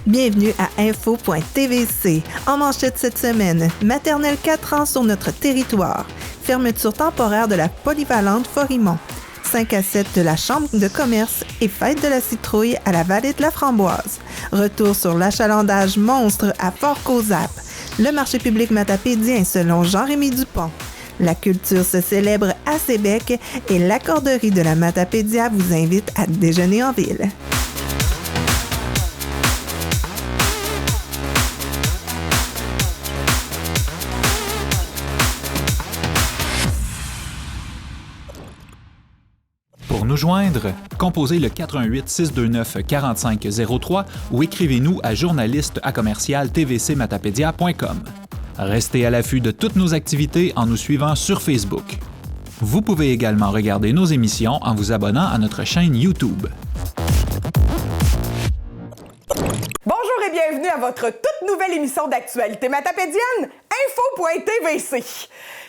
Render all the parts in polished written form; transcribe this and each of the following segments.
Bienvenue à info.tvc. En manchette cette semaine, maternelle 4 ans sur notre territoire. Fermeture temporaire de la polyvalente Forimont. 5 à 7 de la Chambre de commerce et fête de la citrouille à la vallée de la Framboise. Retour sur l'achalandage monstre à Fort-Cozap. Le marché public matapédien selon Jean-Rémy Dupont. La culture se célèbre à Sébec et l'accorderie de la Matapédia vous invite à déjeuner en ville. Pour nous joindre, composez le 418-629-4503 ou écrivez-nous à journaliste@tvcmatapedia.com. Restez à l'affût de toutes nos activités en nous suivant sur Facebook. Vous pouvez également regarder nos émissions en vous abonnant à notre chaîne YouTube. Bonjour et bienvenue à votre toute nouvelle émission d'actualité matapédienne, info.tvc.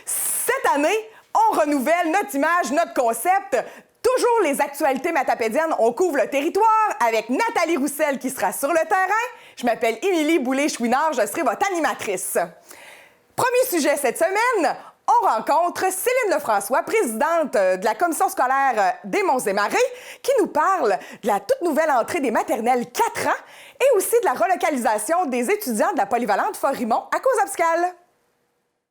Cette année, on renouvelle notre image, notre concept. Toujours les actualités matapédiennes, on couvre le territoire avec Nathalie Roussel qui sera sur le terrain. Je m'appelle Émilie Boulay-Chouinard, je serai votre animatrice. Premier sujet cette semaine, on rencontre Céline Lefrançois, présidente de la commission scolaire des Monts-et-Marais, qui nous parle de la toute nouvelle entrée des maternelles 4 ans et aussi de la relocalisation des étudiants de la polyvalente Forimont à Cozapscal.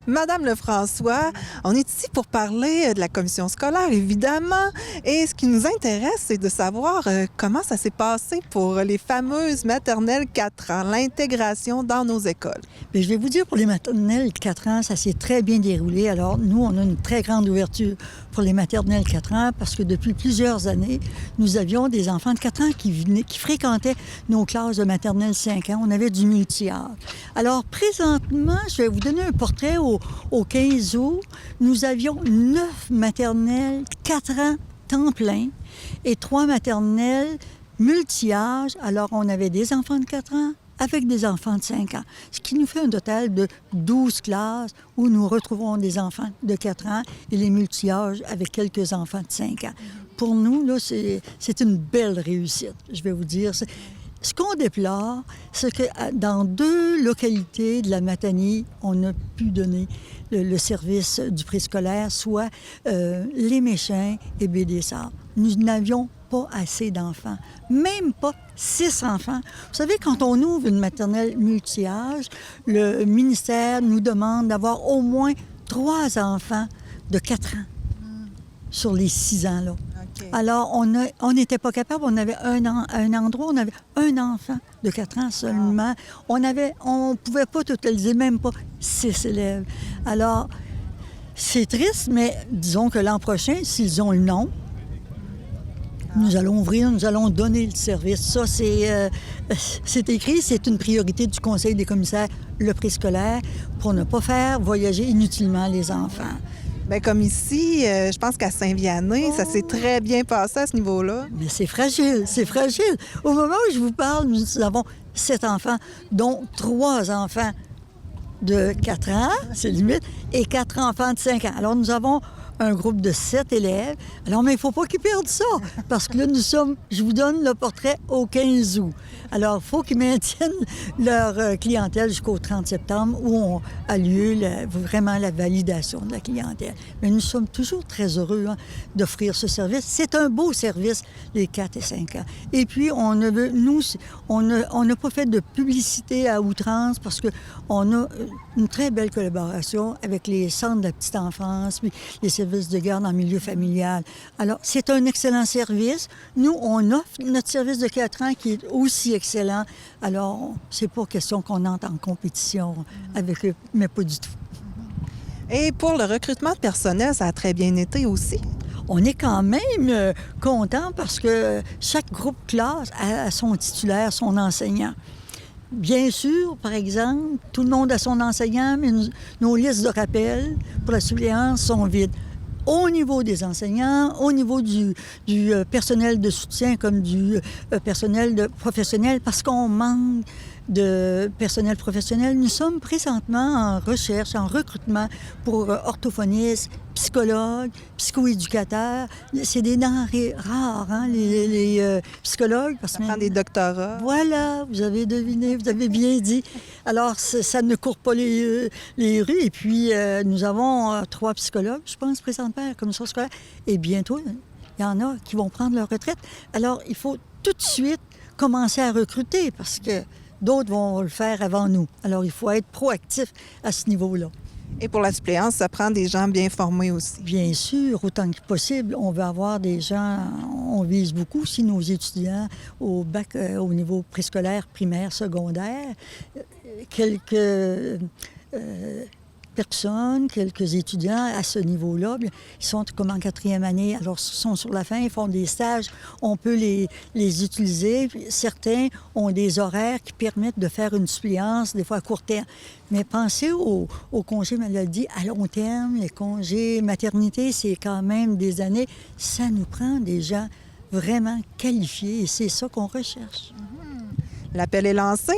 Madame Lefrançois, on est ici pour parler de la commission scolaire, évidemment. Et ce qui nous intéresse, c'est de savoir comment ça s'est passé pour les fameuses maternelles 4 ans, l'intégration dans nos écoles. Bien, je vais vous dire, pour les maternelles 4 ans, ça s'est très bien déroulé. Alors, nous, on a une très grande ouverture pour les maternelles 4 ans parce que depuis plusieurs années, nous avions des enfants de 4 ans qui fréquentaient nos classes de maternelle 5 ans. On avait du multi-âge. Alors, présentement, je vais vous donner un portrait au 15 août. Nous avions 9 maternelles 4 ans temps plein et 3 maternelles multi-âge. Alors, on avait des enfants de 4 ans avec des enfants de 5 ans, ce qui nous fait un total de 12 classes où nous retrouvons des enfants de 4 ans et les multi-âges avec quelques enfants de 5 ans. Pour nous, là, c'est une belle réussite, je vais vous dire. Ce qu'on déplore, c'est que dans 2 localités de la Matanie, on a pu donner le service du préscolaire, soit Les Méchins et Baie-des-Sables. Nous n'avions pas assez d'enfants, même pas 6 enfants. Vous savez, quand on ouvre une maternelle multi-âge, le ministère nous demande d'avoir au moins 3 enfants de 4 ans sur les 6 ans, là. Okay. Alors, on n'était pas capable. On avait un endroit, on avait un enfant de 4 ans seulement. On pouvait pas totaliser, même pas 6 élèves. Alors, c'est triste, mais disons que l'an prochain, s'ils ont le nom, nous allons ouvrir, nous allons donner le service. Ça, c'est écrit, c'est une priorité du Conseil des commissaires, le préscolaire, pour ne pas faire voyager inutilement les enfants. Bien, comme ici, je pense qu'à Saint-Vianney, ça s'est très bien passé à ce niveau-là. Mais c'est fragile, c'est fragile. Au moment où je vous parle, nous avons 7 enfants, dont 3 enfants de 4 ans, c'est limite, et 4 enfants de 5 ans. Alors, nous avons un groupe de 7 élèves. Alors, mais il ne faut pas qu'ils perdent ça, parce que là, je vous donne le portrait au 15 août. Alors, il faut qu'ils maintiennent leur clientèle jusqu'au 30 septembre, où a lieu vraiment la validation de la clientèle. Mais nous sommes toujours très heureux d'offrir ce service. C'est un beau service, les 4 et 5 ans. Et puis, on n'a pas fait de publicité à outrance, parce qu'on a une très belle collaboration avec les centres de la petite enfance, puis les services de garde en milieu familial. Alors, c'est un excellent service. Nous, on offre notre service de 4 ans qui est aussi excellent. Alors, c'est pas question qu'on entre en compétition avec eux, mais pas du tout. Et pour le recrutement de personnel, ça a très bien été aussi. On est quand même content parce que chaque groupe classe a son titulaire, son enseignant. Bien sûr, par exemple, tout le monde a son enseignant, mais nos listes de rappel pour la suppléance sont vides. Au niveau des enseignants, au niveau du personnel de soutien comme du personnel professionnel, parce qu'on manque de personnel professionnel. Nous sommes présentement en recherche, en recrutement pour orthophonistes, psychologues, psychoéducateurs. C'est des denrées rares, hein, les psychologues. Parce Ça prend des doctorats. Voilà, vous avez deviné, vous avez bien dit. Alors, ça ne court pas les rues. Et puis, nous avons 3 psychologues, je pense, présentement à la commission scolaire. Et bientôt, il y en a qui vont prendre leur retraite. Alors, il faut tout de suite commencer à recruter parce que d'autres vont le faire avant nous. Alors, il faut être proactif à ce niveau-là. Et pour la suppléance, ça prend des gens bien formés aussi. Bien sûr, autant que possible, on veut avoir des gens, on vise beaucoup aussi nos étudiants au bac, au niveau préscolaire, primaire, secondaire. Quelques personnes, quelques étudiants à ce niveau-là, bien, ils sont comme en 4e année, alors ils sont sur la fin, ils font des stages, on peut les utiliser. Puis, certains ont des horaires qui permettent de faire une suppléance, des fois à court terme. Mais pensez aux congés maladie à long terme, les congés maternité, c'est quand même des années. Ça nous prend des gens vraiment qualifiés et c'est ça qu'on recherche. L'appel est lancé.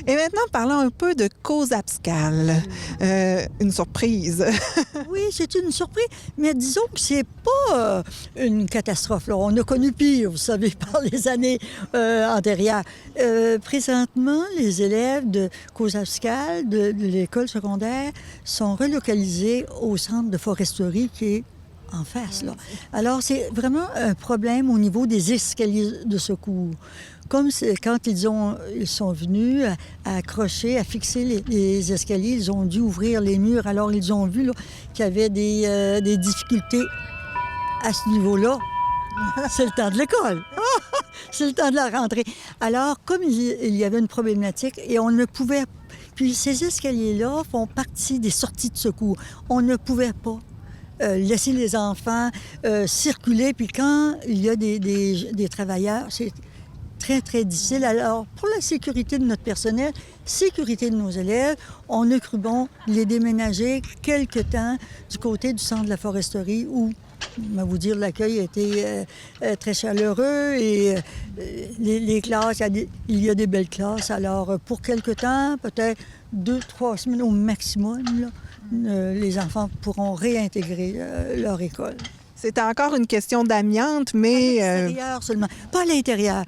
Et maintenant, parlons un peu de cause abscale. Une surprise. Oui, c'est une surprise, mais disons que c'est pas une catastrophe. Là. On a connu pire, vous savez, par les années antérieures. Présentement, les élèves de cause abscale de l'école secondaire sont relocalisés au centre de foresterie qui est en face, là. Alors, c'est vraiment un problème au niveau des escaliers de secours. Comme quand ils sont venus à accrocher, à fixer les escaliers, ils ont dû ouvrir les murs. Alors, ils ont vu là, qu'il y avait des difficultés à ce niveau-là. C'est le temps de l'école. C'est le temps de la rentrée. Alors, comme il y avait une problématique et on ne pouvait... Puis ces escaliers-là font partie des sorties de secours. On ne pouvait pas laisser les enfants circuler. Puis quand il y a des travailleurs, c'est très, très difficile. Alors, pour la sécurité de notre personnel, sécurité de nos élèves, on a cru bon les déménager quelque temps du côté du centre de la foresterie où, je vais vous dire, l'accueil a été très chaleureux et les classes, il y a des belles classes. Alors, pour quelque temps, peut-être 2-3 semaines au maximum, là, les enfants pourront réintégrer leur école. C'est encore une question d'amiante, mais... À l'extérieur seulement, pas à l'intérieur.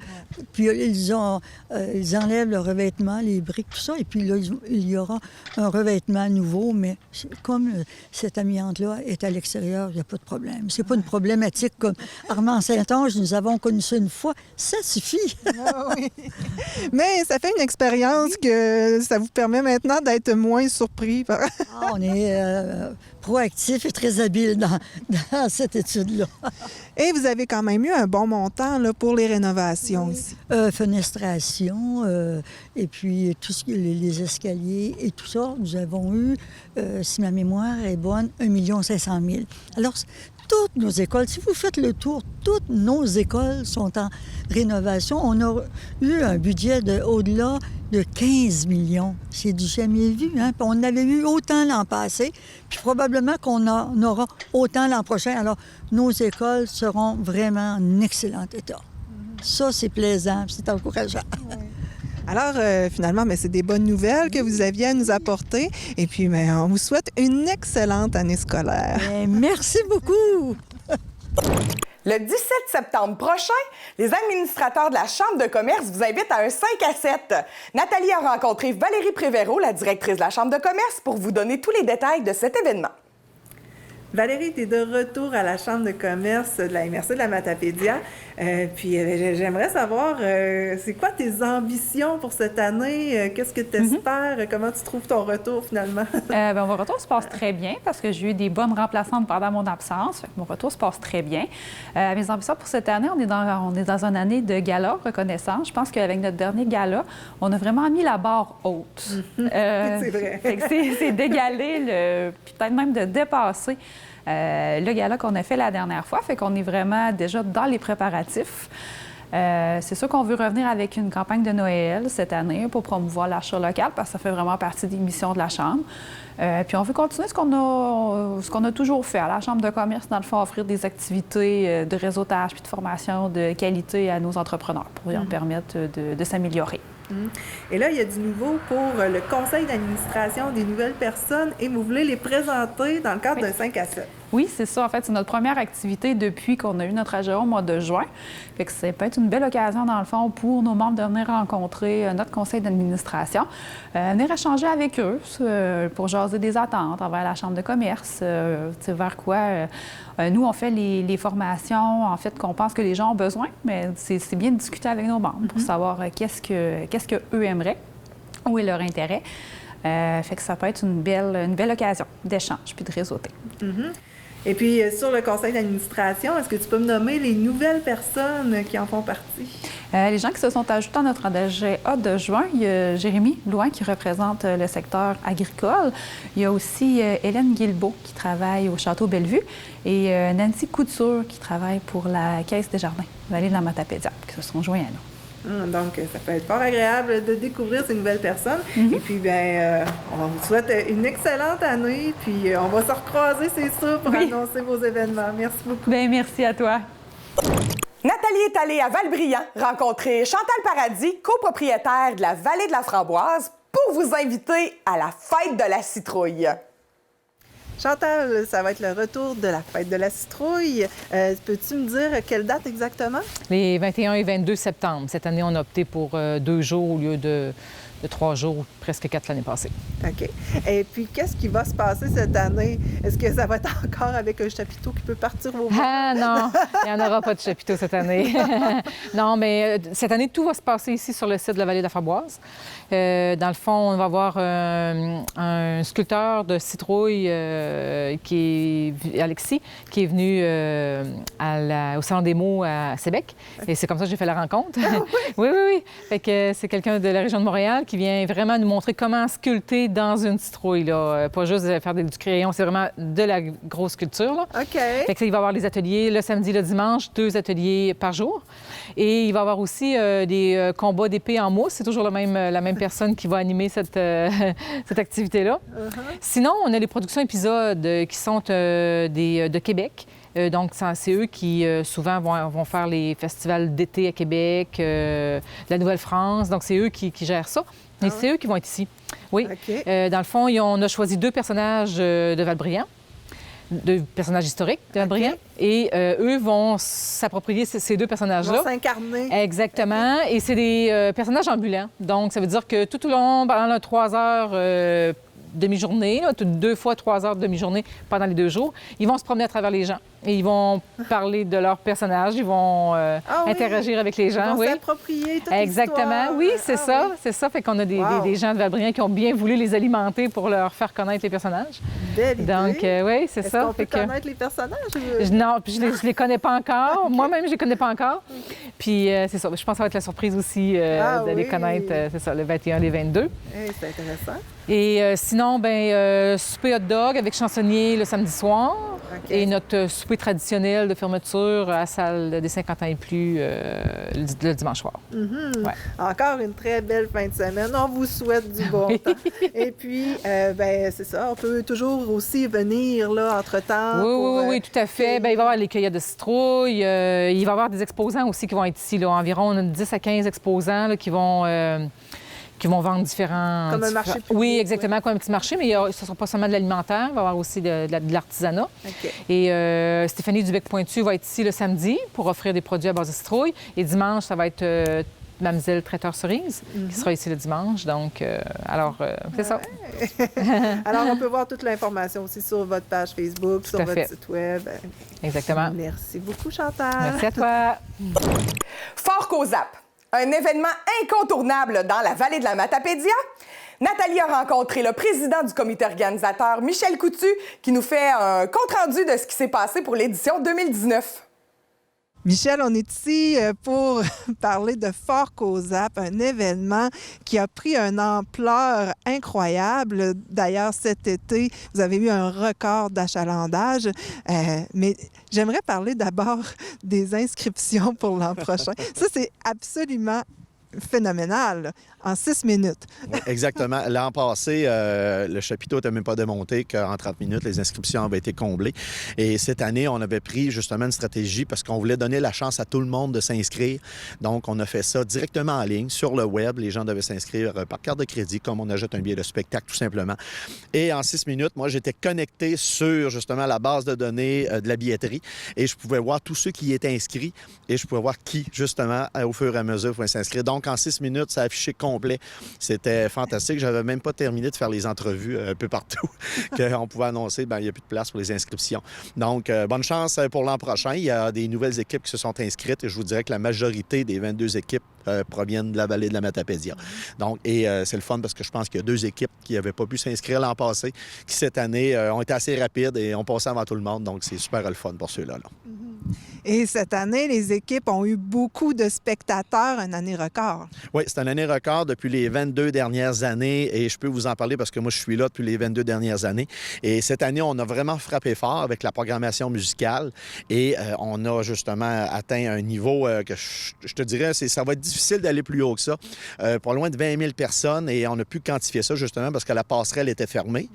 Puis ils enlèvent le revêtement, les briques, tout ça, et puis là, il y aura un revêtement nouveau, mais comme cette amiante-là est à l'extérieur, il n'y a pas de problème. C'est pas une problématique comme Armand-Saint-Onge, nous avons connu ça une fois, ça suffit. Ah oui. Mais ça fait une expérience que ça vous permet maintenant d'être moins surpris. On est proactif et très habile dans cette étude-là. Et vous avez quand même eu un bon montant là, pour les rénovations ici. Fenestration, et puis tout ce qui est les escaliers et tout ça, nous avons eu, si ma mémoire est bonne, 1 500 000. Alors, toutes nos écoles, si vous faites le tour, toutes nos écoles sont en rénovation. On a eu un budget au-delà de 15 millions. C'est du jamais vu, hein? Puis on avait eu autant l'an passé, puis probablement qu'on en aura autant l'an prochain. Alors, nos écoles seront vraiment en excellent état. Ça, c'est plaisant, c'est encourageant. Oui. Alors, finalement, c'est des bonnes nouvelles que vous aviez à nous apporter. Et puis, on vous souhaite une excellente année scolaire. Merci beaucoup! Le 17 septembre prochain, les administrateurs de la Chambre de commerce vous invitent à un 5 à 7. Nathalie a rencontré Valérie Prévéraud, la directrice de la Chambre de commerce, pour vous donner tous les détails de cet événement. Valérie, tu es de retour à la Chambre de commerce de la MRC de la Matapédia. Puis j'aimerais savoir, c'est quoi tes ambitions pour cette année? Qu'est-ce que tu espères? Comment tu trouves ton retour finalement? Mon retour se passe très bien parce que j'ai eu des bonnes remplaçantes pendant mon absence. Fait que mon retour se passe très bien. Mes ambitions pour cette année, on est dans une année de gala reconnaissance. Je pense qu'avec notre dernier gala, on a vraiment mis la barre haute. C'est vrai. C'est d'égaler, puis peut-être même de dépasser le gala qu'on a fait la dernière fois. Fait qu'on est vraiment déjà dans les préparatifs. C'est sûr qu'on veut revenir avec une campagne de Noël cette année pour promouvoir l'achat local parce que ça fait vraiment partie des missions de la Chambre. Puis on veut continuer ce qu'on a toujours fait à la Chambre de commerce, dans le fond, offrir des activités de réseautage puis de formation de qualité à nos entrepreneurs pour leur permettre de s'améliorer. Et là, il y a du nouveau pour le conseil d'administration des nouvelles personnes et vous voulez les présenter dans le cadre d'un 5 à 7. Oui, c'est ça. En fait, c'est notre première activité depuis qu'on a eu notre AGA au mois de juin. Fait que ça peut être une belle occasion, dans le fond, pour nos membres de venir rencontrer notre conseil d'administration, venir échanger avec eux pour jaser des attentes envers la Chambre de commerce, vers quoi nous, on fait les formations, en fait, qu'on pense que les gens ont besoin, mais c'est bien de discuter avec nos membres pour savoir qu'est-ce qu'eux aimeraient, où est leur intérêt. Fait que ça peut être une belle occasion d'échange puis de réseauter. Et puis, sur le conseil d'administration, est-ce que tu peux me nommer les nouvelles personnes qui en font partie? Les gens qui se sont ajoutés à notre AGA de juin, il y a Jérémy Blouin qui représente le secteur agricole. Il y a aussi Hélène Guilbeault qui travaille au Château Bellevue et Nancy Couture qui travaille pour la Caisse des Jardins, Vallée de la Matapédia, qui se sont joints à nous. Donc, ça peut être fort agréable de découvrir ces nouvelles personnes. Et puis, on vous souhaite une excellente année. Puis, on va se recroiser, c'est sûr, pour annoncer vos événements. Merci beaucoup. Bien, merci à toi. Nathalie est allée à Valbriand rencontrer Chantal Paradis, copropriétaire de la Vallée de la Framboise, pour vous inviter à la fête de la citrouille. Chantal, ça va être le retour de la fête de la citrouille. Peux-tu me dire quelle date exactement? Les 21 et 22 septembre. Cette année, on a opté pour 2 jours au lieu de 3 jours, presque 4 l'année passée. OK. Et puis, qu'est-ce qui va se passer cette année? Est-ce que ça va être encore avec un chapiteau qui peut partir au vent? Ah non, il n'y en aura pas de chapiteau cette année. Non, mais cette année, tout va se passer ici sur le site de la Vallée de la Framboise. Dans le fond, on va avoir un sculpteur de citrouille, Alexis, qui est venu au Salon des mots à Sébec. Et c'est comme ça que j'ai fait la rencontre. Ah, oui? Oui. Fait que c'est quelqu'un de la région de Montréal qui vient vraiment nous montrer comment sculpter dans une citrouille, là. Pas juste faire du crayon, c'est vraiment de la grosse sculpture, là. OK. Fait que, il va y avoir des ateliers le samedi, le dimanche, 2 ateliers par jour. Et il va y avoir aussi des combats d'épée en mousse. C'est toujours la même personne qui va animer cette activité-là. Sinon, on a les productions épisodes qui sont de Québec. Donc, c'est eux qui, souvent, vont faire les festivals d'été à Québec, la Nouvelle-France. Donc, c'est eux qui gèrent ça. Et c'est eux qui vont être ici. Oui. Okay. Dans le fond, on a choisi 2 personnages de Valbriand, 2 personnages historiques de Valbriand. Et eux vont s'approprier ces 2 personnages-là. Ils vont s'incarner. Exactement. Et c'est des personnages ambulants. Donc, ça veut dire que tout au long, pendant 3 heures demi-journée, 2 fois 3 heures de demi-journée pendant les 2 jours, ils vont se promener à travers les gens. Et ils vont parler de leurs personnages, ils vont interagir avec les gens. Ils vont s'approprier toute exactement, l'histoire. Oui, c'est ça. C'est ça. Fait qu'on a des gens de Valbriand qui ont bien voulu les alimenter pour leur faire connaître les personnages. Belle idée. Donc, oui, c'est ça. Est-ce qu'on peut connaître les personnages? Non, puis je les connais pas encore. Moi-même, je les connais pas encore. Puis, c'est ça. Je pense que ça va être la surprise aussi de les connaître, c'est ça, le 21 et le 22. C'est intéressant. Et sinon, souper hot dog avec chansonnier le samedi soir. Okay. Et notre souper traditionnel de fermeture à la salle des 50 ans et plus le dimanche soir. Ouais. Encore une très belle fin de semaine. On vous souhaite du bon temps. Et puis, c'est ça, on peut toujours aussi venir là, entre-temps. Oui, tout à fait. Il va y avoir les cueillettes de citrouilles. Il va y avoir des exposants aussi qui vont être ici. Là. Environ 10 à 15 exposants là, qui vont vendre différents... Comme un marché public. Oui, exactement, comme un petit marché, mais ce ne sera pas seulement de l'alimentaire, il va y avoir aussi de l'artisanat. Okay. Et Stéphanie Dubec-Pointu va être ici le samedi pour offrir des produits à base de citrouille. Et dimanche, ça va être Mademoiselle Traiteur Cerise qui sera ici le dimanche. Donc, c'est ça. Alors, on peut voir toute l'information aussi sur votre page Facebook, tout sur votre site Web. Exactement. Merci beaucoup, Chantal. Merci à toi. Fort Cozap, un événement incontournable dans la Vallée de la Matapédia. Nathalie a rencontré le président du comité organisateur, Michel Coutu, qui nous fait un compte-rendu de ce qui s'est passé pour l'édition 2019. Michel, on est ici pour parler de Fort Cozap, un événement qui a pris une ampleur incroyable. D'ailleurs, cet été, vous avez eu un record d'achalandage. Mais j'aimerais parler d'abord des inscriptions pour l'an prochain. Ça, c'est absolument phénoménal, là, en 6 minutes. Oui, exactement. L'an passé, le chapiteau n'était même pas démonté qu'en 30 minutes, les inscriptions avaient été comblées. Et cette année, on avait pris justement une stratégie parce qu'on voulait donner la chance à tout le monde de s'inscrire. Donc, on a fait ça directement en ligne, sur le web. Les gens devaient s'inscrire par carte de crédit, comme on achète un billet de spectacle, tout simplement. Et en 6 minutes, moi, j'étais connecté sur justement la base de données de la billetterie et je pouvais voir tous ceux qui y étaient inscrits et je pouvais voir qui, justement, au fur et à mesure, pouvaient s'inscrire. Donc, en 6 minutes, ça a affiché complet. C'était fantastique. J'avais même pas terminé de faire les entrevues un peu partout qu'on pouvait annoncer, il n'y a plus de place pour les inscriptions. Donc, bonne chance pour l'an prochain. Il y a des nouvelles équipes qui se sont inscrites et je vous dirais que la majorité des 22 équipes proviennent de la vallée de la Matapédia. Donc, c'est le fun parce que je pense qu'il y a 2 équipes qui n'avaient pas pu s'inscrire l'an passé, qui cette année ont été assez rapides et ont passé avant tout le monde. Donc, c'est super le fun pour ceux-là. Là. Et cette année, les équipes ont eu beaucoup de spectateurs, une année record. Oui, c'est une année record depuis les 22 dernières années et je peux vous en parler parce que moi, je suis là depuis les 22 dernières années. Et cette année, on a vraiment frappé fort avec la programmation musicale et on a justement atteint un niveau que je te dirais, ça va être difficile d'aller plus haut que ça. Pas loin de 20 000 personnes et on a pu quantifier ça justement parce que la passerelle était fermée.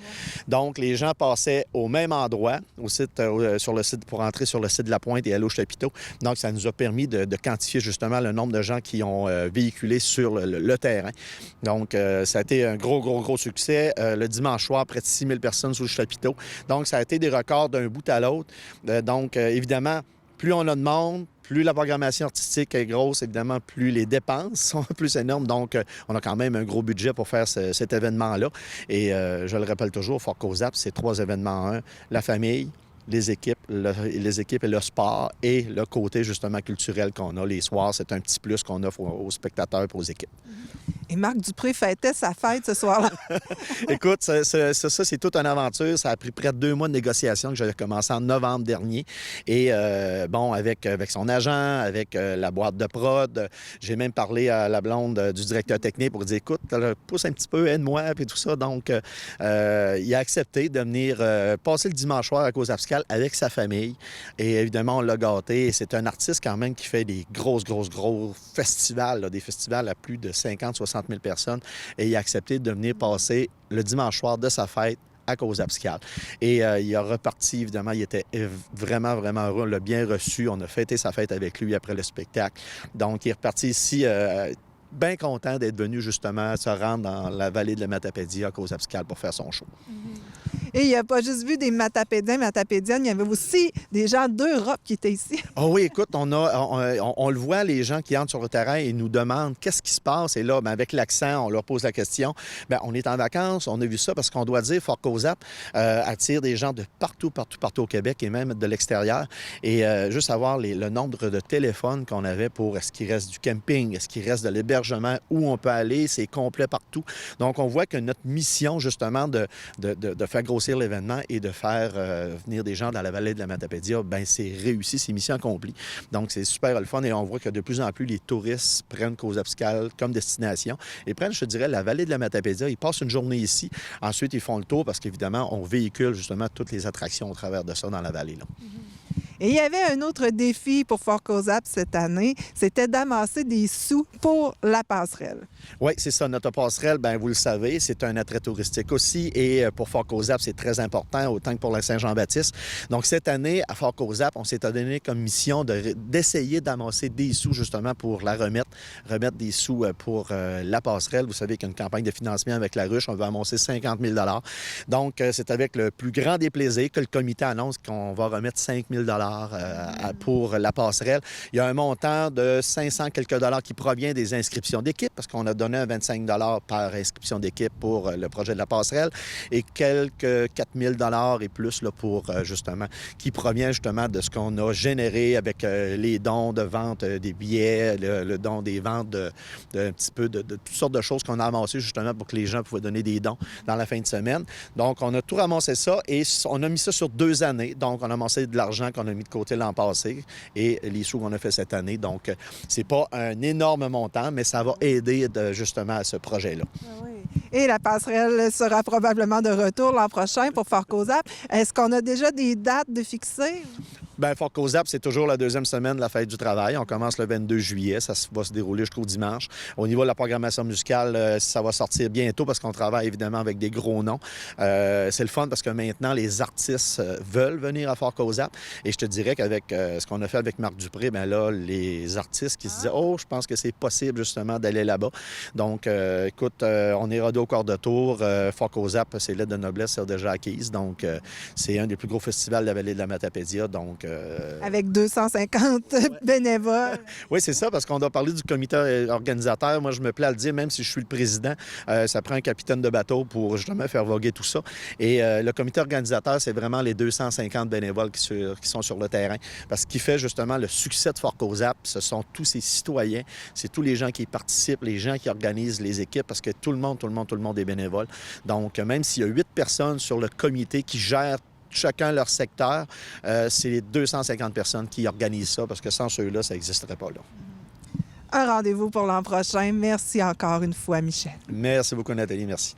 Donc, les gens passaient au même endroit, au site, sur le site, pour entrer sur le site de la Pointe et aller au chapiteau. Donc, ça nous a permis de quantifier justement le nombre de gens qui ont véhiculé sur le terrain. Donc, ça a été un gros succès. Le dimanche soir, près de 6 000 personnes sur le chapiteau. Donc, ça a été des records d'un bout à l'autre. Donc, évidemment, plus on a de monde, plus la programmation artistique est grosse, évidemment, plus les dépenses sont plus énormes. Donc, on a quand même un gros budget pour faire cet événement-là. Et je le rappelle toujours, Fort COSAP, c'est 3 événements en un. La famille, les équipes et le sport et le côté, justement, culturel qu'on a les soirs. C'est un petit plus qu'on offre aux spectateurs et aux équipes. Et Marc Dupré fêtait sa fête ce soir-là. Écoute, ça, c'est toute une aventure. Ça a pris près de 2 mois de négociation que j'avais commencé en novembre dernier. Et bon, avec son agent, avec la boîte de prod, j'ai même parlé à la blonde du directeur technique pour dire, écoute, pousse un petit peu, aide-moi, puis tout ça. Donc, il a accepté de venir passer le dimanche soir à COSAP avec sa famille. Et évidemment, on l'a gâté. Et c'est un artiste quand même qui fait des gros festivals, là, des festivals à plus de 50-60 000 personnes. Et il a accepté de venir passer le dimanche soir de sa fête à COSAP. Et il a reparti, évidemment, il était vraiment heureux. On l'a bien reçu. On a fêté sa fête avec lui après le spectacle. Donc, il est reparti ici bien content d'être venu justement se rendre dans la vallée de la Matapédia à COSAP pour faire son show. Et il n'y a pas juste vu des Matapédiens, Matapédiennes, il y avait aussi des gens d'Europe qui étaient ici. Oh oui, écoute, on le voit, les gens qui entrent sur le terrain et nous demandent qu'est-ce qui se passe. Et là, bien, avec l'accent, on leur pose la question. Bien, on est en vacances, on a vu ça parce qu'on doit dire, Fort COSAP attire des gens de partout au Québec et même de l'extérieur. Et juste savoir le nombre de téléphones qu'on avait pour est-ce qu'il reste du camping, est-ce qu'il reste de l'hébergement, où on peut aller, c'est complet partout. Donc, on voit que notre mission, justement, de faire grossir l'événement et de faire venir des gens dans la vallée de la Matapédia, bien, c'est réussi, c'est mission accomplie. Donc, c'est super le fun et on voit que de plus en plus, les touristes prennent COSAP comme destination et prennent, je te dirais, la vallée de la Matapédia. Ils passent une journée ici. Ensuite, ils font le tour parce qu'évidemment, on véhicule justement toutes les attractions au travers de ça dans la vallée. Là. Et il y avait un autre défi pour Fort COSAP cette année, c'était d'amasser des sous pour la passerelle. Oui, c'est ça. Notre passerelle, bien, vous le savez, c'est un attrait touristique aussi. Et pour Fort COSAP, c'est très important, autant que pour la Saint-Jean-Baptiste. Donc, cette année, à Fort COSAP, on s'est donné comme mission d'essayer d'amasser des sous, justement, pour la remettre des sous pour la passerelle. Vous savez qu'il y a une campagne de financement avec la ruche. On veut amasser 50 000 $. Donc, c'est avec le plus grand des plaisirs que le comité annonce qu'on va remettre 5 000 $ pour la passerelle. Il y a un montant de 500 quelques dollars qui provient des inscriptions d'équipe, parce qu'on a donné un 25 $ par inscription d'équipe pour le projet de la passerelle, et quelques 4 000 $ et plus là, pour justement, qui provient justement de ce qu'on a généré avec les dons de vente des billets, le don des ventes un petit peu de toutes sortes de choses qu'on a amassées justement pour que les gens pouvaient donner des dons dans la fin de semaine. Donc, on a tout ramassé ça et on a mis ça sur 2 années. Donc, on a amassé de l'argent qu'on a mis de côté l'an passé et les sous qu'on a fait cette année. Donc, c'est pas un énorme montant, mais ça va aider justement à ce projet-là. Ah oui. Et la passerelle sera probablement de retour l'an prochain pour Fort Cozap. Est-ce qu'on a déjà des dates de fixer? Bien, Fort Cozap, c'est toujours la deuxième semaine de la fête du travail. On commence le 22 juillet. Ça va se dérouler jusqu'au dimanche. Au niveau de la programmation musicale, ça va sortir bientôt parce qu'on travaille évidemment avec des gros noms. C'est le fun parce que maintenant, les artistes veulent venir à Fort Cozap. Et je te dirais qu'avec ce qu'on a fait avec Marc Dupré, bien là, les artistes qui se disaient « Oh, je pense que c'est possible justement d'aller là-bas. » Donc, écoute, on est rodé au quart de tour. Fort Cozap, c'est l'aide de noblesse, c'est déjà acquise. Donc, c'est un des plus gros festivals de la vallée de la Matapédia. Donc, avec 250 bénévoles. Oui, c'est ça, parce qu'on doit parler du comité organisateur. Moi, je me plais à le dire, même si je suis le président, ça prend un capitaine de bateau pour justement faire voguer tout ça. Et le comité organisateur, c'est vraiment les 250 bénévoles qui sont sur le terrain. Parce qu'il fait justement le succès de Fort Cozap, ce sont tous ces citoyens, c'est tous les gens qui participent, les gens qui organisent les équipes, parce que tout le monde est bénévole. Donc, même s'il y a 8 personnes sur le comité qui gèrent chacun leur secteur, c'est les 250 personnes qui organisent ça, parce que sans ceux-là, ça n'existerait pas là. Un rendez-vous pour l'an prochain. Merci encore une fois, Michel. Merci beaucoup, Nathalie. Merci.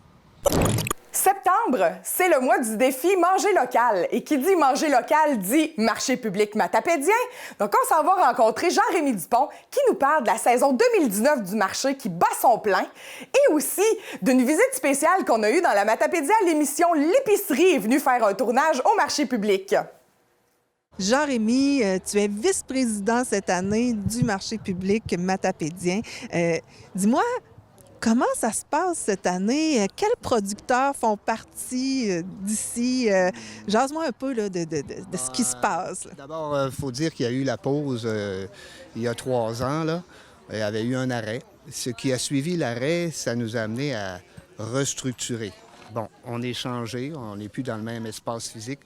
Septembre, c'est le mois du défi Manger local. Et qui dit manger local dit marché public matapédien. Donc, on s'en va rencontrer Jean-Rémy Dupont qui nous parle de la saison 2019 du marché qui bat son plein et aussi d'une visite spéciale qu'on a eue dans la Matapédia. L'émission L'épicerie est venue faire un tournage au marché public. Jean-Rémy, tu es vice-président cette année du marché public matapédien. Dis-moi, comment ça se passe cette année? Quels producteurs font partie d'ici? Jase-moi un peu là, de ce qui se passe. D'abord, il faut dire qu'il y a eu la pause il y a 3 ans. Là. Il y avait eu un arrêt. Ce qui a suivi l'arrêt, ça nous a amené à restructurer. Bon, on est changé, on n'est plus dans le même espace physique.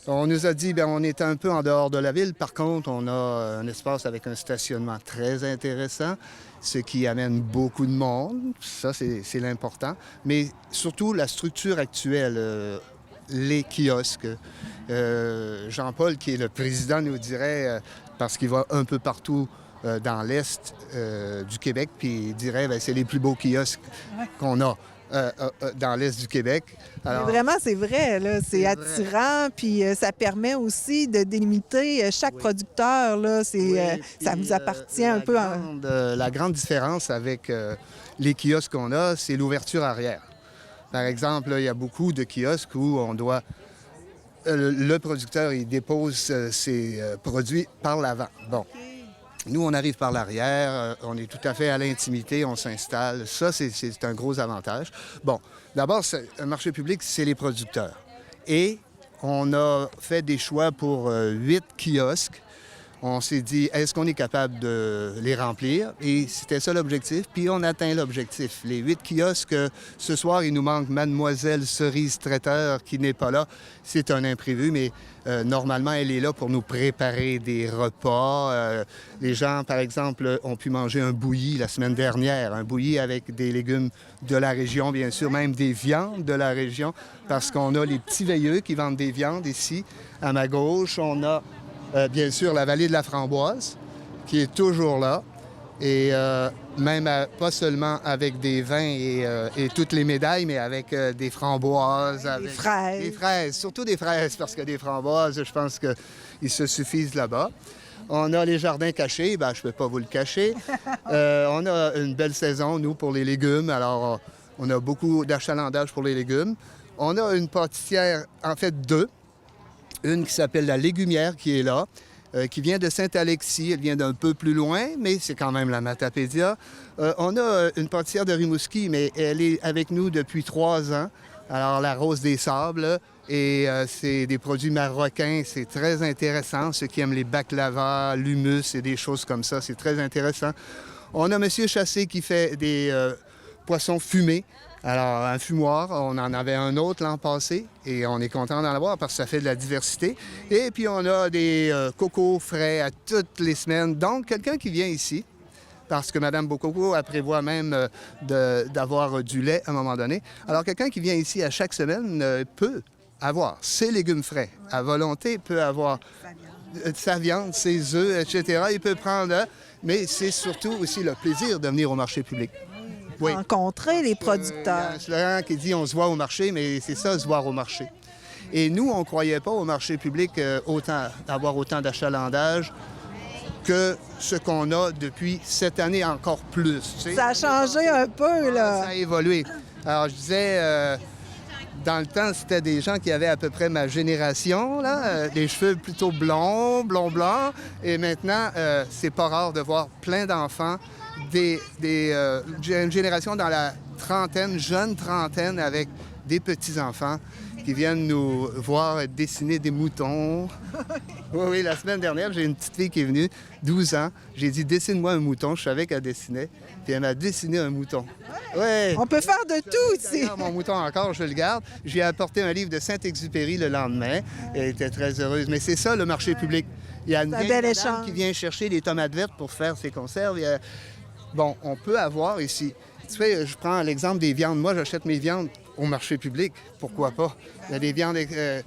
On nous a dit, bien, on est un peu en dehors de la ville. Par contre, on a un espace avec un stationnement très intéressant, ce qui amène beaucoup de monde. Ça, c'est l'important. Mais surtout, la structure actuelle, les kiosques. Jean-Paul, qui est le président, nous dirait, parce qu'il va un peu partout dans l'Est du Québec, puis il dirait, bien, c'est les plus beaux kiosques qu'on a. Dans l'Est du Québec. Alors, mais vraiment, c'est vrai, là, c'est attirant, puis ça permet aussi de délimiter chaque producteur, là, ça vous appartient un peu. La grande différence avec les kiosques qu'on a, c'est l'ouverture arrière. Par exemple, là, il y a beaucoup de kiosques où on doit... le producteur, il dépose ses produits par l'avant. Bon. Nous, on arrive par l'arrière, on est tout à fait à l'intimité, on s'installe. Ça, c'est un gros avantage. Bon, d'abord, un marché public, c'est les producteurs. Et on a fait des choix pour 8 kiosques. On s'est dit, est-ce qu'on est capable de les remplir? Et c'était ça l'objectif. Puis on atteint l'objectif. Les 8 kiosques, ce soir, il nous manque Mademoiselle Cerise Traiteur qui n'est pas là. C'est un imprévu, mais normalement, elle est là pour nous préparer des repas. Les gens, par exemple, ont pu manger un bouilli la semaine dernière. Un bouilli avec des légumes de la région, bien sûr, même des viandes de la région, parce qu'on a les petits veilleux qui vendent des viandes ici. À ma gauche, on a... bien sûr, la vallée de la Framboise, qui est toujours là. Et même pas seulement avec des vins et toutes les médailles, mais avec des framboises. Des fraises. Des fraises, surtout des fraises, parce que des framboises, je pense qu'ils se suffisent là-bas. On a les jardins cachés, bien, je ne peux pas vous le cacher. On a une belle saison, nous, pour les légumes. Alors, on a beaucoup d'achalandage pour les légumes. On a une pâtissière, en fait, 2. Une qui s'appelle la Légumière, qui est là, qui vient de Saint-Alexis. Elle vient d'un peu plus loin, mais c'est quand même la Matapédia. On a une pâtissière de Rimouski, mais elle est avec nous depuis 3 ans. Alors, la Rose des Sables, et c'est des produits marocains. C'est très intéressant. Ceux qui aiment les baklava, l'hummus et des choses comme ça, c'est très intéressant. On a M. Chassé qui fait des poissons fumés. Alors, un fumoir, on en avait un autre l'an passé et on est content d'en avoir parce que ça fait de la diversité. Et puis, on a des cocos frais à toutes les semaines. Donc, quelqu'un qui vient ici, parce que Mme Bococo, elle prévoit même d'avoir du lait à un moment donné. Alors, quelqu'un qui vient ici à chaque semaine peut avoir ses légumes frais à volonté, peut avoir sa viande, ses œufs, etc. Il peut prendre, mais c'est surtout aussi le plaisir de venir au marché public. Oui. rencontrer les Il y a producteurs. un slogan qui dit « on se voit au marché », mais c'est ça, se voir au marché. Et nous, on ne croyait pas au marché public avoir autant d'achalandage que ce qu'on a depuis cette année, encore plus. Tu sais. Ça a changé un peu, là. Ça a évolué. Alors, je disais, dans le temps, c'était des gens qui avaient à peu près ma génération, là, des cheveux plutôt blonds. Et maintenant, c'est pas rare de voir plein d'enfants, une génération dans la trentaine, jeune trentaine, avec des petits-enfants qui viennent nous voir dessiner des moutons. Oui, la semaine dernière, j'ai une petite fille qui est venue, 12 ans. J'ai dit, dessine-moi un mouton. Je savais qu'elle dessinait. Puis elle m'a dessiné un mouton. Ouais. On peut faire de tout ici. D'ailleurs, mon mouton encore, je le garde. J'ai apporté un livre de Saint-Exupéry le lendemain. Elle était très heureuse. Mais c'est ça, le marché public. Il y a une C'est un vieille bel madame échange. qui vient chercher des tomates vertes pour faire ses conserves. Bon, on peut avoir ici... Tu sais, je prends l'exemple des viandes. Moi, j'achète mes viandes au marché public. Pourquoi pas? Il y a des viandes de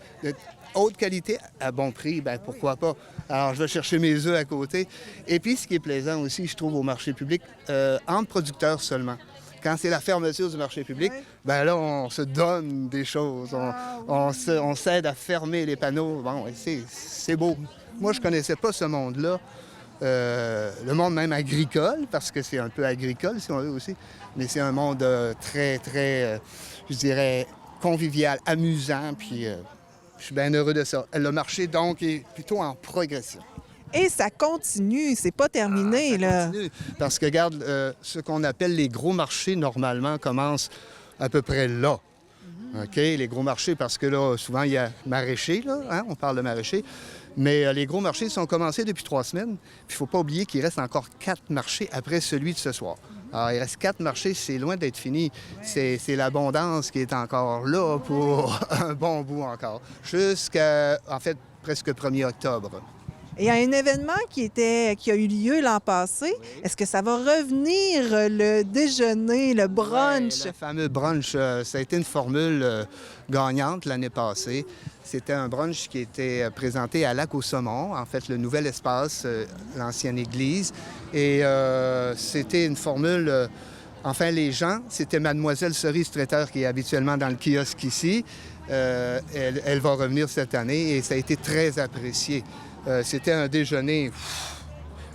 haute qualité à bon prix. Bien, pourquoi pas? Alors, je vais chercher mes œufs à côté. Et puis, ce qui est plaisant aussi, je trouve, au marché public, entre producteurs seulement. Quand c'est la fermeture du marché public, bien là, on se donne des choses. On s'aide à fermer les panneaux. Bon, c'est beau. Moi, je connaissais pas ce monde-là. Le monde même agricole, parce que c'est un peu agricole, si on veut aussi, mais c'est un monde très, très, je dirais, convivial, amusant, puis je suis bien heureux de ça. Le marché, donc, est plutôt en progression. Et ça continue, c'est pas terminé, Ça là. continue, parce que, regarde, ce qu'on appelle les gros marchés, normalement, commencent à peu près là. OK? Les gros marchés, parce que là, souvent, il y a maraîchers, là, hein? On parle de maraîchers. Mais les gros marchés sont commencés depuis 3 semaines. Puis il ne faut pas oublier qu'il reste encore 4 marchés après celui de ce soir. Alors, il reste 4 marchés, c'est loin d'être fini. C'est l'abondance qui est encore là pour un bon bout encore. Jusqu'à, en fait, presque 1er octobre. Il y a un événement qui a eu lieu l'an passé. Est-ce que ça va revenir, le déjeuner, le brunch? Ouais, le fameux brunch, ça a été une formule gagnante l'année passée. C'était un brunch qui était présenté à Lac-au-Saumon, en fait, le nouvel espace, l'ancienne église. Et c'était une formule... enfin, les gens, c'était Mademoiselle Cerise Traiteur qui est habituellement dans le kiosque ici. Elle va revenir cette année et ça a été très apprécié. C'était un déjeuner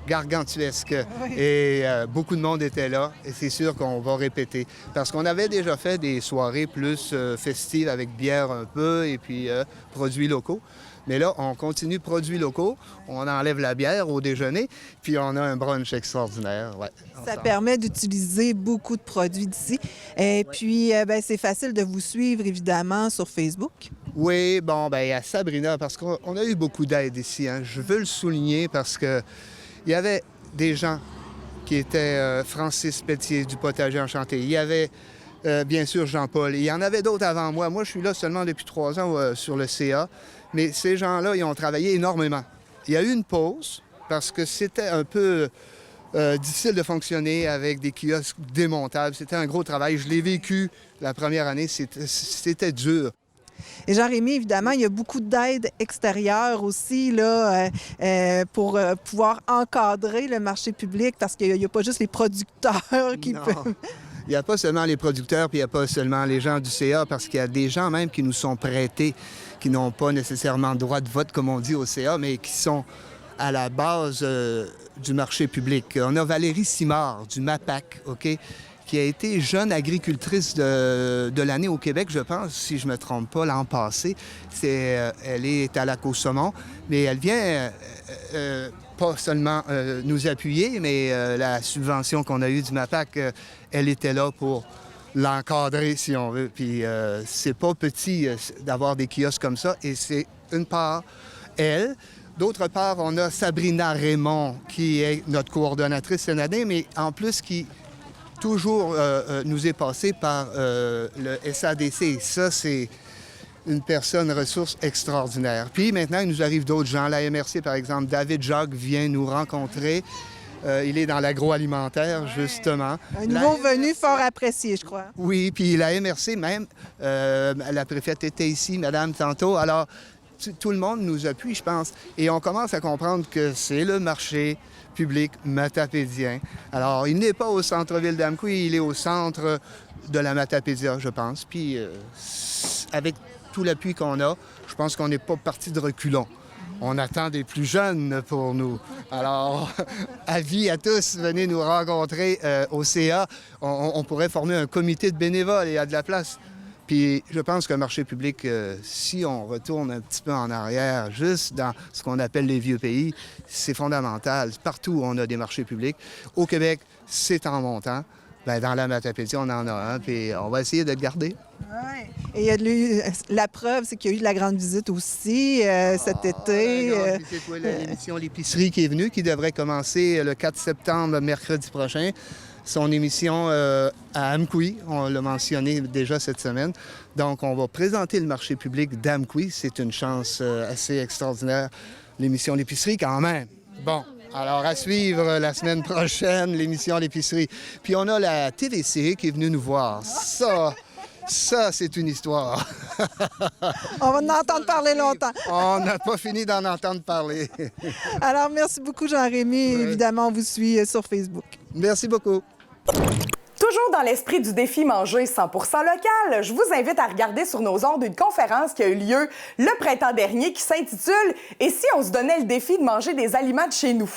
gargantuesque et beaucoup de monde était là et c'est sûr qu'on va répéter. Parce qu'on avait déjà fait des soirées plus festives avec bière un peu et puis produits locaux. Mais là, on continue produits locaux, on enlève la bière au déjeuner, puis on a un brunch extraordinaire. Ouais, Ça permet d'utiliser beaucoup de produits d'ici. Et puis, c'est facile de vous suivre, évidemment, sur Facebook. Oui, bon, bien, à Sabrina, parce qu'on a eu beaucoup d'aide ici. Hein. Je veux le souligner parce que il y avait des gens qui étaient Francis Pelletier du Potager Enchanté. Il y avait, bien sûr, Jean-Paul. Il y en avait d'autres avant moi. Moi, je suis là seulement depuis 3 ans sur le CA. Mais ces gens-là, ils ont travaillé énormément. Il y a eu une pause parce que c'était un peu difficile de fonctionner avec des kiosques démontables. C'était un gros travail. Je l'ai vécu la première année. C'était dur. Et Jean-Rémy, évidemment, il y a beaucoup d'aide extérieure aussi là, pour pouvoir encadrer le marché public parce qu'il n'y a pas juste les producteurs qui peuvent... Il n'y a pas seulement les producteurs, puis il n'y a pas seulement les gens du CA, parce qu'il y a des gens même qui nous sont prêtés, qui n'ont pas nécessairement droit de vote, comme on dit au CA, mais qui sont à la base du marché public. On a Valérie Simard du MAPAC, OK, qui a été jeune agricultrice de l'année au Québec, je pense, si je ne me trompe pas, l'an passé. Elle est à Lac-au-Saumon, mais elle vient pas seulement nous appuyer, mais la subvention qu'on a eue du MAPAC, elle était là pour l'encadrer, si on veut. Puis c'est pas petit d'avoir des kiosques comme ça, et c'est une part, elle. D'autre part, on a Sabrina Raymond, qui est notre coordonnatrice cette année, mais en plus qui toujours nous est passée par le SADC. Et ça, c'est une personne ressource extraordinaire. Puis maintenant, il nous arrive d'autres gens. La MRC, par exemple, David Jacques vient nous rencontrer. Il est dans l'agroalimentaire, justement. Un nouveau venu fort apprécié, je crois. Oui, puis la MRC même, la préfète était ici, madame, tantôt. Alors, tout le monde nous appuie, je pense. Et on commence à comprendre que c'est le marché public matapédien. Alors, il n'est pas au centre-ville d'Amqui, il est au centre de la Matapédia, je pense. Puis, avec tout l'appui qu'on a, je pense qu'on n'est pas parti de reculons. On attend des plus jeunes pour nous. Alors, avis à tous, venez nous rencontrer au CA. On pourrait former un comité de bénévoles, il y a de la place. Puis je pense que le marché public, si on retourne un petit peu en arrière, juste dans ce qu'on appelle les vieux pays, c'est fondamental. Partout où on a des marchés publics. Au Québec, c'est en montant. Bien, dans la Matapédia, on en a un, puis on va essayer de le garder. Oui. Et il y a la preuve, c'est qu'il y a eu de la grande visite aussi cet été. La grande visite, oui, l'émission L'épicerie qui est venue, qui devrait commencer le 4 septembre, mercredi prochain. Son émission à Amqui, on l'a mentionné déjà cette semaine. Donc, on va présenter le marché public d'Amqui. C'est une chance assez extraordinaire. L'émission L'épicerie, quand même. Bon, alors à suivre la semaine prochaine, l'émission L'épicerie. Puis on a la TVC qui est venue nous voir. Ça, c'est une histoire. On va en entendre parler longtemps. On n'a pas fini d'en entendre parler. Alors, merci beaucoup, Jean-Rémy. Oui. Évidemment, on vous suit sur Facebook. Merci beaucoup. Toujours dans l'esprit du défi Manger 100% local, je vous invite à regarder sur nos ondes une conférence qui a eu lieu le printemps dernier qui s'intitule « Et si on se donnait le défi de manger des aliments de chez nous? »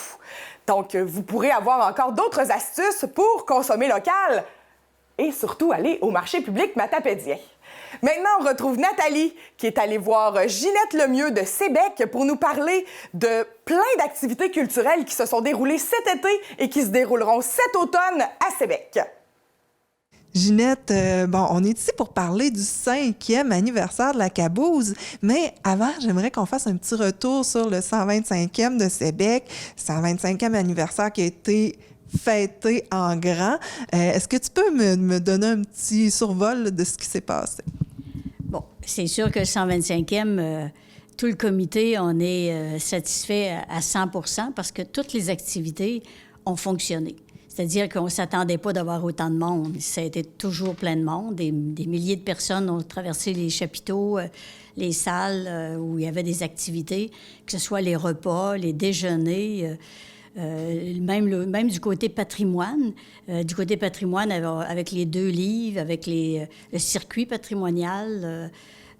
Donc, vous pourrez avoir encore d'autres astuces pour consommer local et surtout aller au marché public matapédien. Maintenant, on retrouve Nathalie qui est allée voir Ginette Lemieux de Sébec pour nous parler de plein d'activités culturelles qui se sont déroulées cet été et qui se dérouleront cet automne à Sébec. Ginette, on est ici pour parler du 5e anniversaire de la Cabouse, mais avant, j'aimerais qu'on fasse un petit retour sur le 125e de Sébec, 125e anniversaire qui a été fêté en grand. Est-ce que tu peux me donner un petit survol de ce qui s'est passé? Bon, c'est sûr que le 125e, tout le comité, on est satisfait à 100% parce que toutes les activités ont fonctionné. C'est-à-dire qu'on ne s'attendait pas d'avoir autant de monde. Ça a été toujours plein de monde. Des milliers de personnes ont traversé les chapiteaux, les salles où il y avait des activités, que ce soit les repas, les déjeuners, même du côté patrimoine. Du côté patrimoine, avec les 2 livres, avec le circuit patrimonial,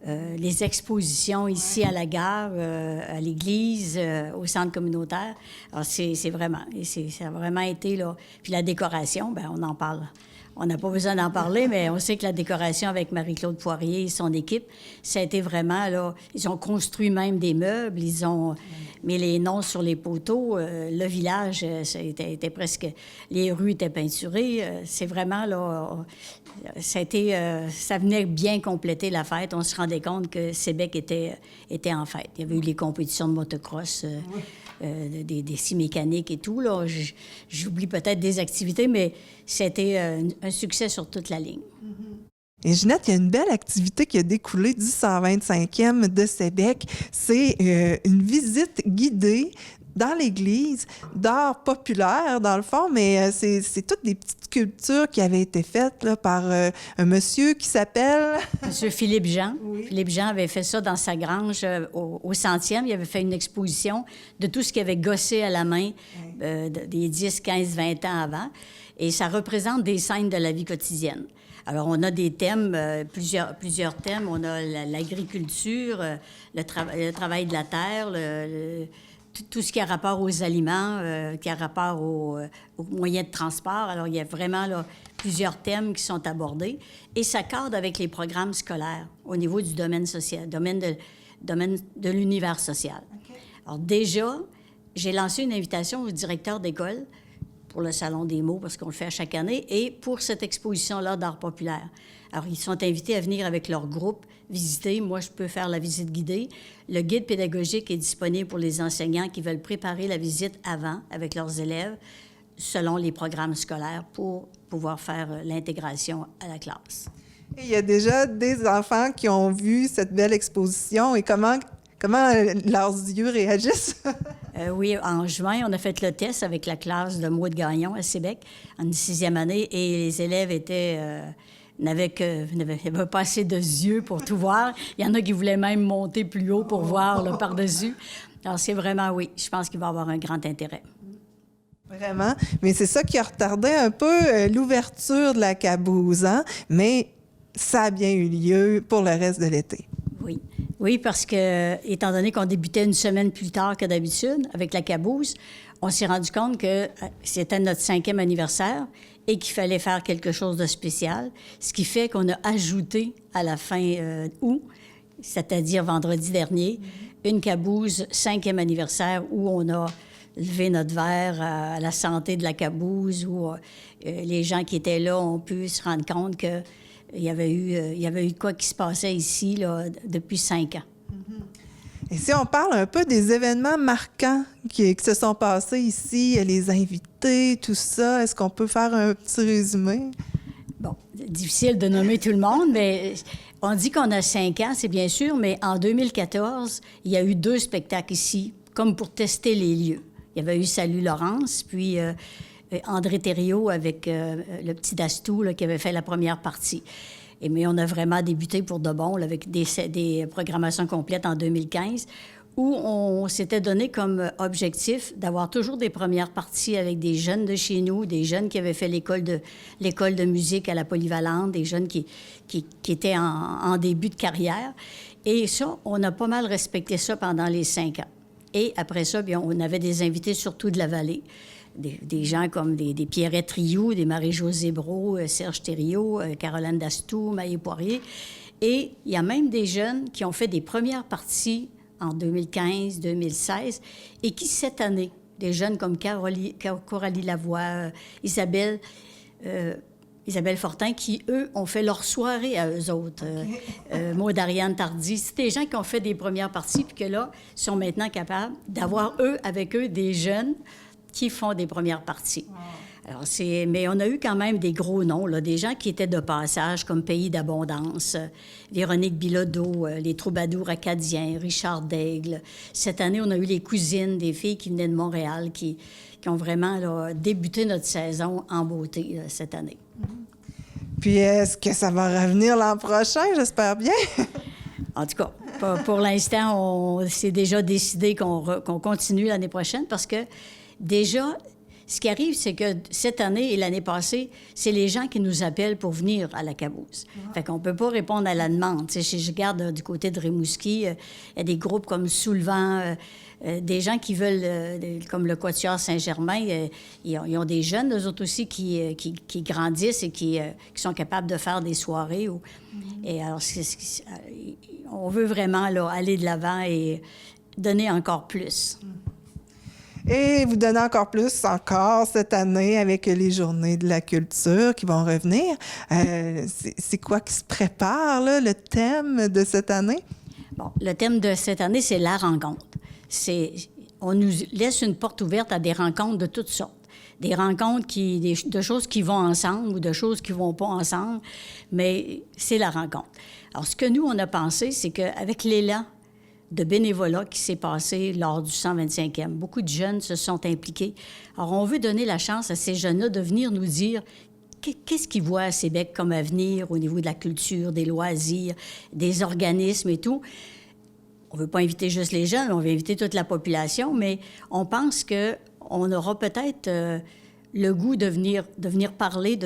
les expositions ici à la gare, à l'église, au centre communautaire. Alors, c'est vraiment... ça a vraiment été, là... Puis la décoration, bien, on en parle. On n'a pas besoin d'en parler, mais on sait que la décoration avec Marie-Claude Poirier et son équipe, ça a été vraiment, là... Ils ont construit même des meubles, ils ont mis les noms sur les poteaux. Le village, ça était presque... Les rues étaient peinturées. C'est vraiment, là... Ça venait bien compléter la fête. On se rendait compte que Sébec était en fête. Il y avait eu les compétitions de motocross, des scies mécaniques et tout. Là. J'oublie peut-être des activités, mais c'était un succès sur toute la ligne. Et Ginette, il y a une belle activité qui a découlé du 125e de Sébec. C'est une visite guidée dans l'église d'art populaire, dans le fond, mais c'est toutes des petites sculptures qui avaient été faites là, par un monsieur qui s'appelle... Monsieur Philippe Jean. Oui. Philippe Jean avait fait ça dans sa grange au 100e. Il avait fait une exposition de tout ce qu'il avait gossé à la main des 10, 15, 20 ans avant. Et ça représente des scènes de la vie quotidienne. Alors, on a des thèmes, plusieurs thèmes. On a l'agriculture, le travail de la terre, tout ce qui a rapport aux aliments, qui a rapport aux moyens de transport. Alors, il y a vraiment là, plusieurs thèmes qui sont abordés. Et ça cadre avec les programmes scolaires au niveau du domaine social, domaine de l'univers social. Okay. Alors, déjà, j'ai lancé une invitation au directeur d'école pour le Salon des mots, parce qu'on le fait à chaque année, et pour cette exposition-là d'art populaire. Alors, ils sont invités à venir avec leur groupe visiter. Moi, je peux faire la visite guidée. Le guide pédagogique est disponible pour les enseignants qui veulent préparer la visite avant avec leurs élèves, selon les programmes scolaires, pour pouvoir faire l'intégration à la classe. Et il y a déjà des enfants qui ont vu cette belle exposition et comment leurs yeux réagissent? Oui, en juin, on a fait le test avec la classe de Maud Gagnon à Sébec, en 6e année, et les élèves étaient n'avait pas assez de yeux pour tout voir. Il y en a qui voulaient même monter plus haut pour voir là, par-dessus. Alors, c'est vraiment, oui, je pense qu'il va avoir un grand intérêt. Vraiment. Mais c'est ça qui a retardé un peu l'ouverture de la Caboose, hein? Mais ça a bien eu lieu pour le reste de l'été. Oui. Oui, parce que, étant donné qu'on débutait une semaine plus tard que d'habitude avec la Caboose, on s'est rendu compte que c'était notre 5e anniversaire et qu'il fallait faire quelque chose de spécial, ce qui fait qu'on a ajouté à la fin août, c'est-à-dire vendredi dernier, une Caboose 5e anniversaire où on a levé notre verre à la santé de la Caboose, où les gens qui étaient là ont pu se rendre compte qu'il y avait eu quoi qui se passait ici là, depuis 5 ans. Et si on parle un peu des événements marquants qui se sont passés ici, les invités, tout ça, est-ce qu'on peut faire un petit résumé? Bon, difficile de nommer tout le monde, mais on dit qu'on a 5 ans, c'est bien sûr, mais en 2014, il y a eu 2 spectacles ici, comme pour tester les lieux. Il y avait eu Salut Laurence, puis André Thériault avec le petit Dastou là, qui avait fait la première partie. Mais on a vraiment débuté pour de bon là, avec des programmations complètes en 2015 où on s'était donné comme objectif d'avoir toujours des premières parties avec des jeunes de chez nous, des jeunes qui avaient fait l'école de musique à la Polyvalente, des jeunes qui étaient en début de carrière. Et ça, on a pas mal respecté ça pendant les 5 ans. Et après ça, bien, on avait des invités surtout de la vallée. Des gens comme des Pierrette Rioux, des Marie-Josée Brault, Serge Thériault, Caroline Dastou, Maïe Poirier. Et il y a même des jeunes qui ont fait des premières parties en 2015, 2016, et qui, cette année, des jeunes comme Coralie Lavoie, Isabelle Fortin, qui, eux, ont fait leur soirée à eux autres. Maud Ariane Tardy. C'est des gens qui ont fait des premières parties, puis que là, sont maintenant capables d'avoir, avec eux, des jeunes qui font des premières parties. Alors, mais on a eu quand même des gros noms, là, des gens qui étaient de passage, comme Pays d'Abondance, Véronique Bilodeau, les Troubadours acadiens, Richard Daigle. Cette année, on a eu les cousines, des filles qui venaient de Montréal, qui ont vraiment là, débuté notre saison en beauté là, cette année. Puis, est-ce que ça va revenir l'an prochain? J'espère bien. En tout cas, pour l'instant, c'est déjà décidé qu'on continue l'année prochaine parce que déjà, ce qui arrive, c'est que cette année et l'année passée, c'est les gens qui nous appellent pour venir à la Caboose. Fait qu'on peut pas répondre à la demande. Tu sais, je regarde du côté de Rimouski, il y a des groupes comme Soulevant, des gens qui veulent, comme le Quatuor Saint-Germain, ils ont des jeunes, eux autres aussi, qui grandissent et qui sont capables de faire des soirées. Et alors, on veut vraiment là, aller de l'avant et donner encore plus. Et vous donnez encore plus cette année avec les Journées de la culture qui vont revenir. C'est quoi qui se prépare, là, le thème de cette année? Bon, le thème de cette année, c'est la rencontre. On nous laisse une porte ouverte à des rencontres de toutes sortes. Des rencontres de choses qui vont ensemble ou de choses qui vont pas ensemble, mais c'est la rencontre. Alors, ce que nous, on a pensé, c'est qu'avec l'élan de bénévolat qui s'est passé lors du 125e. Beaucoup de jeunes se sont impliqués. Alors, on veut donner la chance à ces jeunes-là de venir nous dire qu'est-ce qu'ils voient à Sébec comme avenir au niveau de la culture, des loisirs, des organismes et tout. On ne veut pas inviter juste les jeunes, on veut inviter toute la population, mais on pense qu'on aura peut-être le goût de venir parler,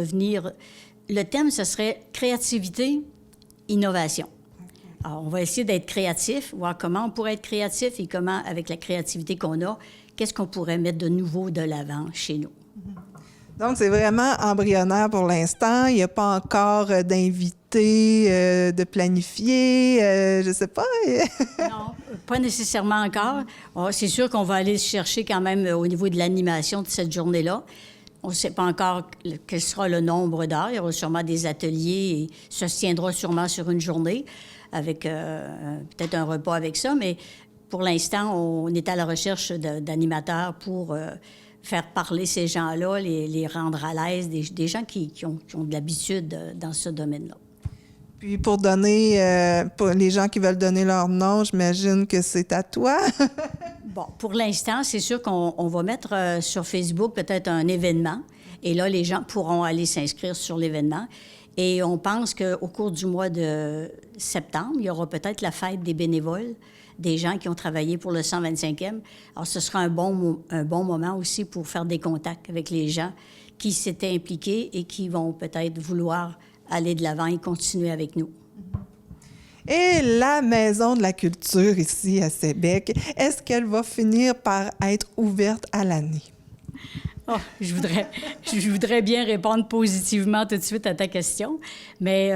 Le thème, ce serait créativité, innovation. Alors, on va essayer d'être créatif, voir comment on pourrait être créatif et comment, avec la créativité qu'on a, qu'est-ce qu'on pourrait mettre de nouveau de l'avant chez nous. Donc, c'est vraiment embryonnaire pour l'instant. Il n'y a pas encore d'invités, de planifiés, je ne sais pas. Non, pas nécessairement encore. C'est sûr qu'on va aller chercher quand même au niveau de l'animation de cette journée-là. On ne sait pas encore quel sera le nombre d'heures. Il y aura sûrement des ateliers et ça se tiendra sûrement sur une journée, avec peut-être un repas avec ça, mais pour l'instant, on est à la recherche d'animateurs pour faire parler ces gens-là, les rendre à l'aise, des gens qui ont de l'habitude dans ce domaine-là. Puis pour donner, pour les gens qui veulent donner leur nom, j'imagine que c'est à toi. Bon, pour l'instant, c'est sûr qu'on va mettre sur Facebook peut-être un événement, et là, les gens pourront aller s'inscrire sur l'événement. Et on pense qu'au cours du mois de septembre, il y aura peut-être la fête des bénévoles, des gens qui ont travaillé pour le 125e. Alors, ce sera un bon moment aussi pour faire des contacts avec les gens qui s'étaient impliqués et qui vont peut-être vouloir aller de l'avant et continuer avec nous. Et la Maison de la culture ici à Sébec, est-ce qu'elle va finir par être ouverte à l'année? Oh, je voudrais bien répondre positivement tout de suite à ta question, mais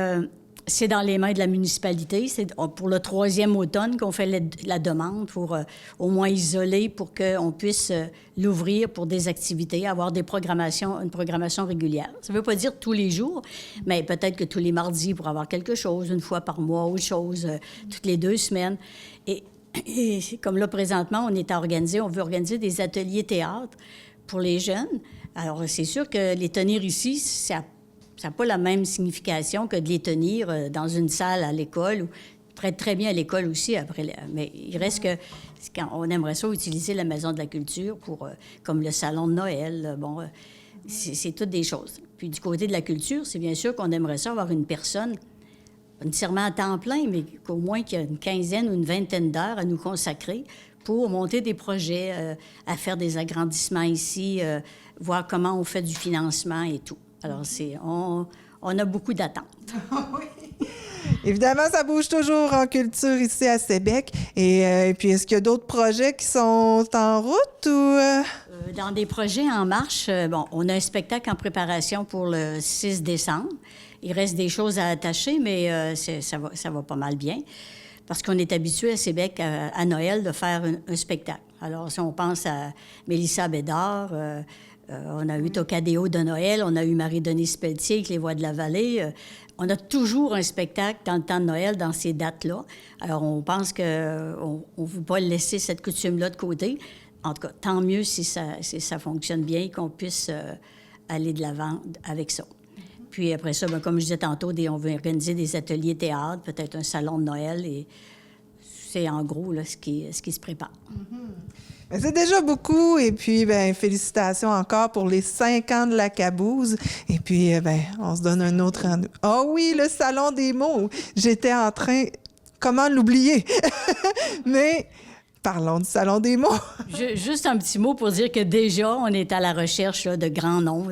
c'est dans les mains de la municipalité. C'est pour le 3e automne qu'on fait la demande pour au moins isoler pour qu'on puisse l'ouvrir pour des activités, avoir une programmation régulière. Ça ne veut pas dire tous les jours, mais peut-être que tous les mardis pour avoir quelque chose, une fois par mois, autre chose, toutes les 2 semaines. Et comme là, présentement, on veut organiser des ateliers théâtre pour les jeunes. Alors, c'est sûr que les tenir ici, ça n'a pas la même signification que de les tenir dans une salle à l'école, ou très bien à l'école aussi après. Mais il reste que on aimerait ça utiliser la Maison de la culture pour, comme le salon de Noël. C'est toutes des choses. Puis du côté de la culture, c'est bien sûr qu'on aimerait ça avoir une personne, pas nécessairement à temps plein, mais qu'au moins qu'il y a une quinzaine ou une vingtaine d'heures à nous consacrer pour monter des projets, à faire des agrandissements ici, voir comment on fait du financement et tout. Alors, on a beaucoup d'attentes. Oui. Évidemment, ça bouge toujours en culture ici à Sébec. Et puis, est-ce qu'il y a d'autres projets qui sont en route ou... Dans des projets en marche, on a un spectacle en préparation pour le 6 décembre. Il reste des choses à attacher, mais ça va pas mal bien. Parce qu'on est habitué à Sébec, à Noël, de faire un spectacle. Alors, si on pense à Mélissa Bédard, on a eu Tocadéo de Noël, on a eu Marie-Denise Pelletier avec Les Voix de la Vallée. On a toujours un spectacle dans le temps de Noël, dans ces dates-là. Alors, on pense qu'on ne veut pas laisser cette coutume-là de côté. En tout cas, tant mieux si ça fonctionne bien et qu'on puisse aller de l'avant avec ça. Puis après ça, comme je disais tantôt, on veut organiser des ateliers théâtre, peut-être un salon de Noël, et c'est en gros là, ce qui se prépare. Mm-hmm. C'est déjà beaucoup, et puis félicitations encore pour les 5 ans de la Cabouse. Et puis, on se donne un autre rendez-vous. Ah oui, le Salon des mots! J'étais en train... Comment l'oublier? Mais... Parlons du Salon des mots. Juste un petit mot pour dire que déjà, on est à la recherche là, de grands noms,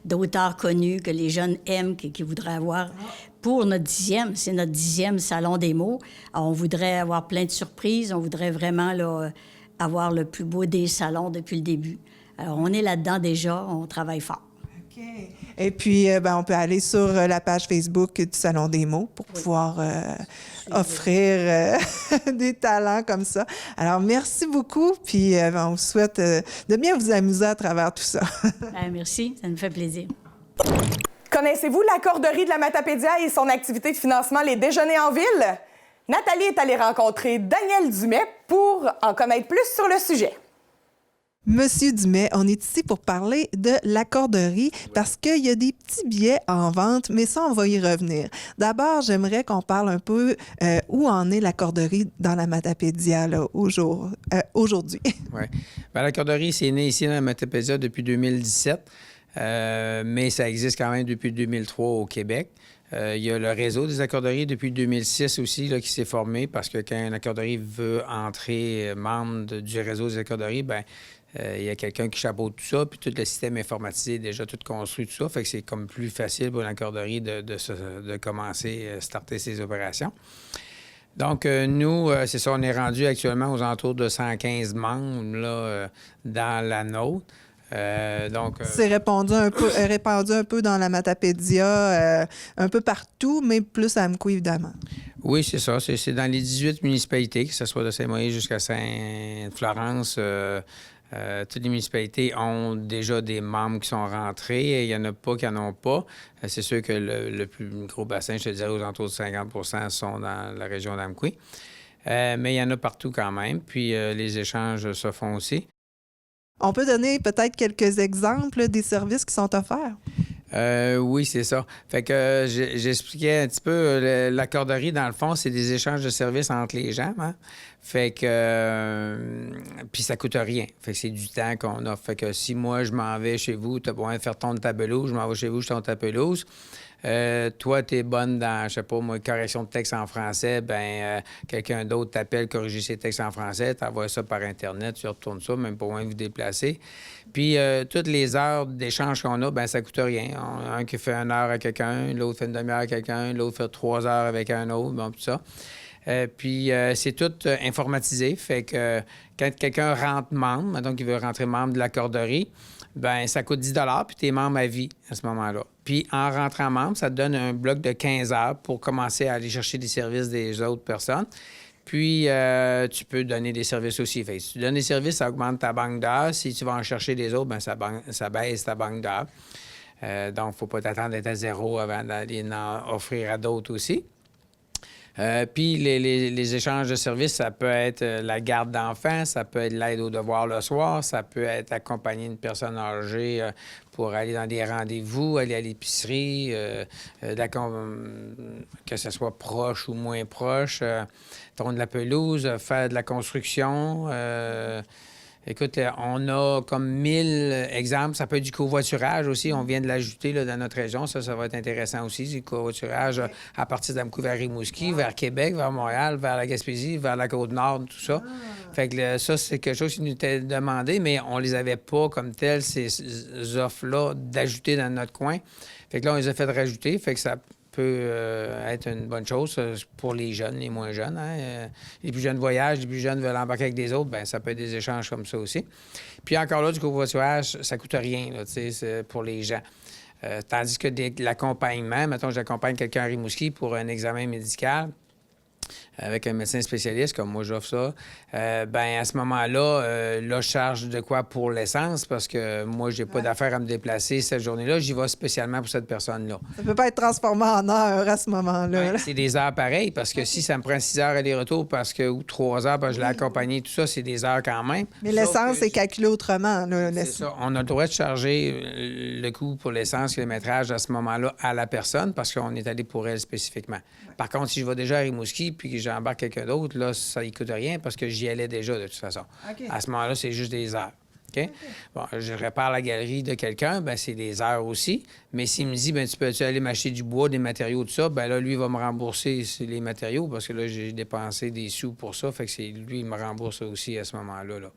d'auteurs connus que les jeunes aiment, qui voudraient avoir. Pour notre 10e, c'est notre 10e Salon des mots. Alors, on voudrait avoir plein de surprises. On voudrait vraiment là, avoir le plus beau des salons depuis le début. Alors, on est là-dedans déjà. On travaille fort. OK. Et puis, on peut aller sur la page Facebook du Salon des mots pour pouvoir offrir des talents comme ça. Alors, merci beaucoup, puis on vous souhaite de bien vous amuser à travers tout ça. Merci, ça nous fait plaisir. Connaissez-vous la Corderie de la Matapédia et son activité de financement Les Déjeuners en ville? Nathalie est allée rencontrer Daniel Dumais pour en connaître plus sur le sujet. Monsieur Dumais, on est ici pour parler de la Corderie parce qu'il y a des petits billets en vente, mais ça, on va y revenir. D'abord, j'aimerais qu'on parle un peu où en est la Corderie dans la Matapédia là, aujourd'hui. Oui. La Corderie, c'est né ici dans la Matapédia depuis 2017, mais ça existe quand même depuis 2003 au Québec. Il y a le réseau des accorderies depuis 2006 aussi là, qui s'est formé parce que quand une accorderie veut entrer membre du réseau des accorderies, il y a quelqu'un qui chapeaute tout ça, puis tout le système informatisé est déjà tout construit, tout ça. Fait que c'est comme plus facile pour l'accorderie de commencer à starter ses opérations. Donc, nous, c'est ça, on est rendu actuellement aux alentours de 115 membres là, dans la nôtre. C'est répandu un peu dans la Matapédia, un peu partout, mais plus à Amqui, évidemment. Oui, c'est ça. C'est dans les 18 municipalités, que ce soit de Saint-Maurice jusqu'à Sainte-Florence. Toutes les municipalités ont déjà des membres qui sont rentrés. Il n'y en a pas qui n'en ont pas. C'est sûr que le plus gros bassin, je te dirais, aux alentours de 50 % sont dans la région d'Amqui. Mais il y en a partout quand même. Puis les échanges se font aussi. On peut donner peut-être quelques exemples des services qui sont offerts? Oui, c'est ça. Fait que j'expliquais un petit peu, la corderie, dans le fond, c'est des échanges de services entre les gens. Hein? Fait que... puis ça coûte rien. Fait que c'est du temps qu'on a. Fait que si moi, je m'en vais chez vous, tu as besoin de faire tondre ta pelouse, je m'en vais chez vous, je tonds ta pelouse. Toi, tu es bonne dans, je sais pas, moi, correction de texte en français, quelqu'un d'autre t'appelle corriger ses textes en français, tu envoies ça par Internet, tu retournes ça, même pas besoin de vous déplacer. Puis, toutes les heures d'échange qu'on a, ça coûte rien. Un qui fait 1 heure à quelqu'un, l'autre fait une demi-heure à quelqu'un, l'autre fait 3 heures avec un autre, bon, tout ça. Puis, c'est tout informatisé. Fait que quand quelqu'un rentre membre, mettons qu'il veut rentrer membre de la corderie, ça coûte 10 puis tu es membre à vie à ce moment-là. Puis, en rentrant membre, ça te donne un bloc de 15 heures pour commencer à aller chercher des services des autres personnes. Puis, tu peux donner des services aussi. Fait que si tu donnes des services, ça augmente ta banque d'heures. Si tu vas en chercher des autres, ça baisse ta banque d'heures. Donc, il ne faut pas t'attendre d'être à 0 avant d'aller en offrir à d'autres aussi. Puis les échanges de services, ça peut être la garde d'enfants, ça peut être l'aide aux devoirs le soir, ça peut être accompagner une personne âgée pour aller dans des rendez-vous, aller à l'épicerie, que ce soit proche ou moins proche, tondre de la pelouse, faire de la construction. Écoute, on a comme 1000 exemples. Ça peut être du covoiturage aussi. On vient de l'ajouter là, dans notre région. Ça va être intéressant aussi, du covoiturage à partir d'Amcou vers Rimouski, vers Québec, vers Montréal, vers la Gaspésie, vers la Côte-Nord, tout ça. Fait que ça, c'est quelque chose qui nous était demandé, mais on les avait pas comme telles, ces offres-là, d'ajouter dans notre coin. Fait que là, on les a fait rajouter. Fait que ça peut être une bonne chose pour les jeunes, les moins jeunes. Hein? Les plus jeunes voyagent, les plus jeunes veulent embarquer avec des autres, ça peut être des échanges comme ça aussi. Puis encore là, du covoiturage, ça coûte rien là, pour les gens. Tandis que l'accompagnement, mettons, j'accompagne quelqu'un à Rimouski pour un examen médical, avec un médecin spécialiste, comme moi j'offre ça, à ce moment-là, là, je charge de quoi pour l'essence, parce que moi, j'ai pas d'affaire à me déplacer cette journée-là. J'y vais spécialement pour cette personne-là. Ça peut pas être transformé en heures à ce moment-là. C'est des heures pareilles, parce que si ça me prend 6 heures aller-retour, ou 3 heures, parce que je l'ai accompagné, tout ça, c'est des heures quand même. Mais l'essence est calculée autrement. Là, c'est ça. On a le droit de charger le coût pour l'essence, le métrage à ce moment-là à la personne, parce qu'on est allé pour elle spécifiquement. Par contre, si je vais déjà à Rimouski puis que j'embarque quelqu'un d'autre, là, ça ne coûte rien parce que j'y allais déjà de toute façon. Okay. À ce moment-là, c'est juste des heures. Okay? Bon, je répare la galerie de quelqu'un, c'est des heures aussi. Mais s'il me dit, tu peux-tu aller m'acheter du bois, des matériaux, tout ça, là, lui, il va me rembourser les matériaux parce que là, j'ai dépensé des sous pour ça. Fait que lui, il me rembourse aussi à ce moment-là. Là.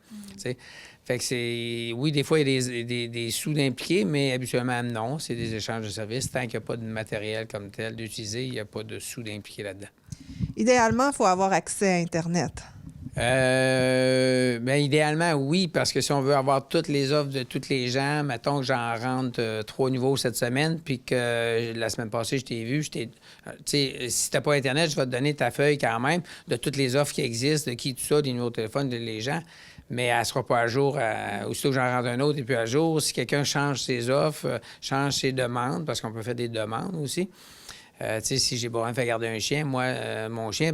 Fait que c'est... Oui, des fois, il y a des sous d'impliqués, mais habituellement, non. C'est des échanges de services. Tant qu'il n'y a pas de matériel comme tel d'utiliser, il n'y a pas de sous d'impliqués là-dedans. Idéalement, il faut avoir accès à Internet. Idéalement, oui, parce que si on veut avoir toutes les offres de tous les gens, mettons que j'en rentre 3 nouveaux cette semaine, puis que la semaine passée, je t'ai vu, si t'as pas Internet, je vais te donner ta feuille quand même de toutes les offres qui existent, de qui, tout ça, des numéros de téléphone de les gens, mais elle sera pas à jour. Aussitôt que j'en rentre un autre, et puis à jour. Si quelqu'un change ses offres, change ses demandes, parce qu'on peut faire des demandes aussi. Si j'ai besoin de faire garder un chien, moi, mon chien,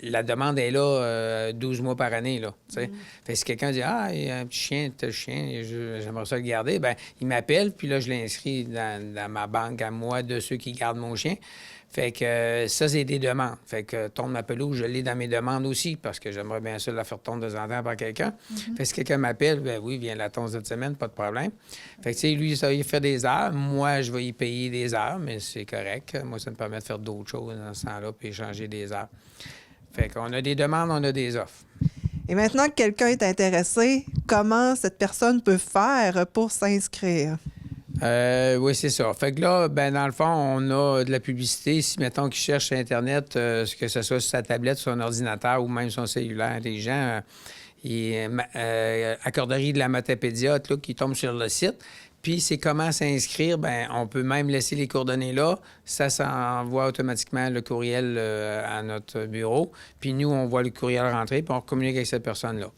la demande est là 12 mois par année. Là, Fait que si quelqu'un dit « Ah, il y a un petit chien, tel chien, j'aimerais ça le garder », il m'appelle, puis là, je l'inscris dans ma banque à moi de ceux qui gardent mon chien. Fait que ça, c'est des demandes. Fait que tondre ma pelouse, je l'ai dans mes demandes aussi, parce que j'aimerais bien ça la faire tondre de temps en temps par quelqu'un. Fait que si quelqu'un m'appelle, oui, viens la tondre cette semaine, pas de problème. Fait que, lui, ça va y faire des heures. Moi, je vais y payer des heures, mais c'est correct. Moi, ça me permet de faire d'autres choses dans ce temps-là, puis échanger des heures. Fait qu'on a des demandes, on a des offres. Et maintenant que quelqu'un est intéressé, comment cette personne peut faire pour s'inscrire? Oui, c'est ça. Fait que là, dans le fond, on a de la publicité. Si, mettons, qu'il cherche sur Internet, que ce soit sur sa tablette, sur son ordinateur ou même son cellulaire, les gens, Accorderie de la Matapédia, qui tombe sur le site. Puis, c'est comment s'inscrire. On peut même laisser les coordonnées là. Ça envoie automatiquement le courriel à notre bureau. Puis, nous, on voit le courriel rentrer, puis on communique avec cette personne-là.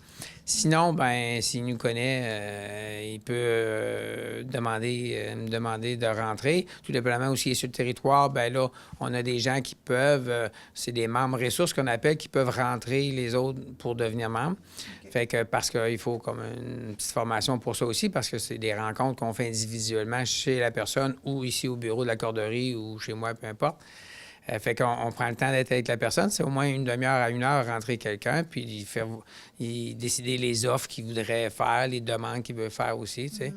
Sinon, s'il nous connaît, il peut me demander de rentrer. Tout dépendamment où s'il est sur le territoire, là, on a des gens qui peuvent, c'est des membres ressources qu'on appelle, qui peuvent rentrer les autres pour devenir membres. Okay. Fait que parce qu'il faut comme une petite formation pour ça aussi, parce que c'est des rencontres qu'on fait individuellement chez la personne ou ici au bureau de la corderie ou chez moi, peu importe. Fait qu'on prend le temps d'être avec la personne. C'est au moins une demi-heure à 1 heure rentrer quelqu'un, puis décider les offres qu'il voudrait faire, les demandes qu'il veut faire aussi, tu sais.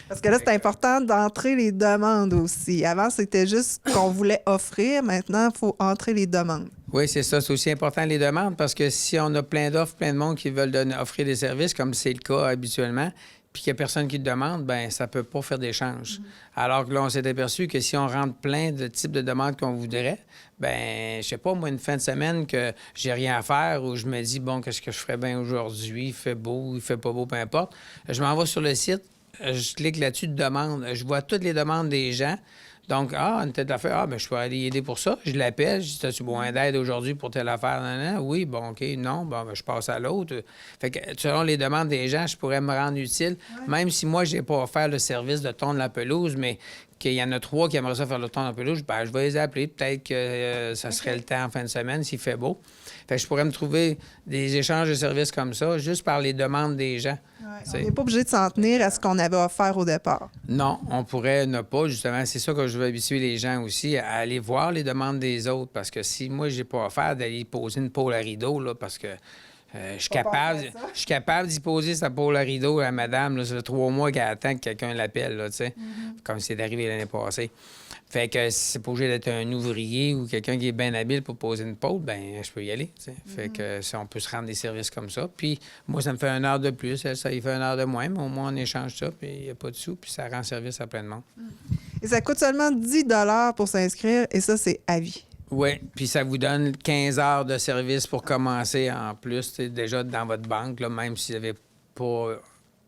Parce que là, c'est important d'entrer les demandes aussi. Avant, c'était juste qu'on voulait offrir. Maintenant, il faut entrer les demandes. Oui, c'est ça. C'est aussi important les demandes parce que si on a plein d'offres, plein de monde qui veulent offrir des services, comme c'est le cas habituellement, puis qu'il n'y a personne qui le demande, bien, ça ne peut pas faire d'échange. Alors que là, on s'est aperçu que si on rentre plein de types de demandes qu'on voudrait, bien, je sais pas, moi, une fin de semaine que j'ai rien à faire ou je me dis, bon, qu'est-ce que je ferais bien aujourd'hui? Il fait beau, il fait pas beau, peu importe. Je m'en vais sur le site, je clique là-dessus de demande. Je vois toutes les demandes des gens. Donc, une telle affaire, je peux aller y aider pour ça. Je l'appelle, je dis, as-tu besoin d'aide aujourd'hui pour telle affaire? Non. Oui, bon, OK, non, je passe à l'autre. Fait que selon les demandes des gens, je pourrais me rendre utile, même si moi, je n'ai pas offert le service de tondre la pelouse, mais qu'il y en a 3 qui aimeraient ça faire le tondre la pelouse, je vais les appeler. Peut-être que ça serait le temps en fin de semaine s'il fait beau. Fait que je pourrais me trouver des échanges de services comme ça, juste par les demandes des gens. On n'est pas obligé de s'en tenir à ce qu'on avait offert au départ. Non, on pourrait ne pas, justement. C'est ça que je veux habituer les gens aussi, à aller voir les demandes des autres. Parce que si moi, j'ai pas offert d'aller poser une pôle à rideau, là, parce que je suis capable d'y poser sa pôle à rideau à madame. Là, ça fait 3 mois qu'elle attend que quelqu'un l'appelle, là, tu sais, comme c'est arrivé l'année passée. Fait que c'est pas obligé d'être un ouvrier ou quelqu'un qui est bien habile pour poser une pôle, bien, je peux y aller, tu sais. Fait que si on peut se rendre des services comme ça. Puis moi, ça me fait 1 heure de plus, elle, ça il fait 1 heure de moins, mais au moins on échange ça, puis il n'y a pas de sous, puis ça rend service à plein de monde. Et ça coûte seulement 10 $ pour s'inscrire, et ça, c'est à vie. Oui, puis ça vous donne 15 heures de service pour commencer en plus, déjà dans votre banque, là, même si vous n'avez pas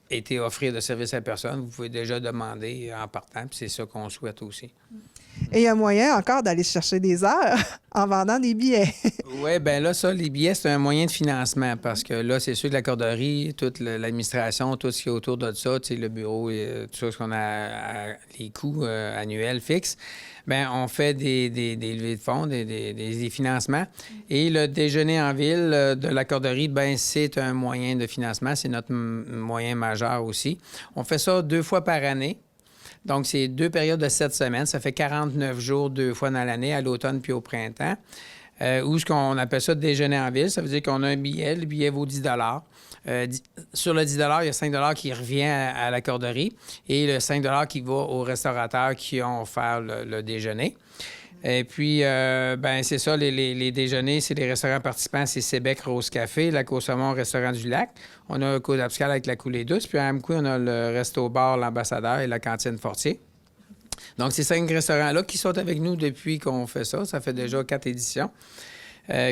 été offrir de service à personne, vous pouvez déjà demander en partant, puis c'est ça qu'on souhaite aussi. Et il y a moyen encore d'aller chercher des heures en vendant des billets. Oui, bien là, ça, les billets, c'est un moyen de financement parce que là, c'est sûr que la corderie, toute l'administration, tout ce qui est autour de ça, tu sais, le bureau, et tout ça, ce qu'on a, les coûts annuels fixes, bien, on fait des levées de fonds, des financements. Et le déjeuner en ville de la corderie, bien, c'est un moyen de financement. C'est notre moyen majeur aussi. On fait ça 2 fois par année. Donc, c'est 2 périodes de 7 semaines. Ça fait 49 jours 2 fois dans l'année, à l'automne puis au printemps. Où ce qu'on appelle ça déjeuner en ville, ça veut dire qu'on a un billet. Le billet vaut 10 $. Sur le 10 $, il y a 5 $ qui revient à la corderie et le 5 $ qui va aux restaurateurs qui ont offert le déjeuner. Et puis, ben c'est ça, les déjeuners, c'est les restaurants participants, c'est Sébec Rose Café, la Côte-Saumon, Restaurant du Lac. On a un Côte d'Abscal avec la coulée douce. Puis à Amkoui, on a le Resto-Bar, l'Ambassadeur et la Cantine Fortier. Donc, ces 5 restaurants-là qui sont avec nous depuis qu'on fait ça. Ça fait déjà 4 éditions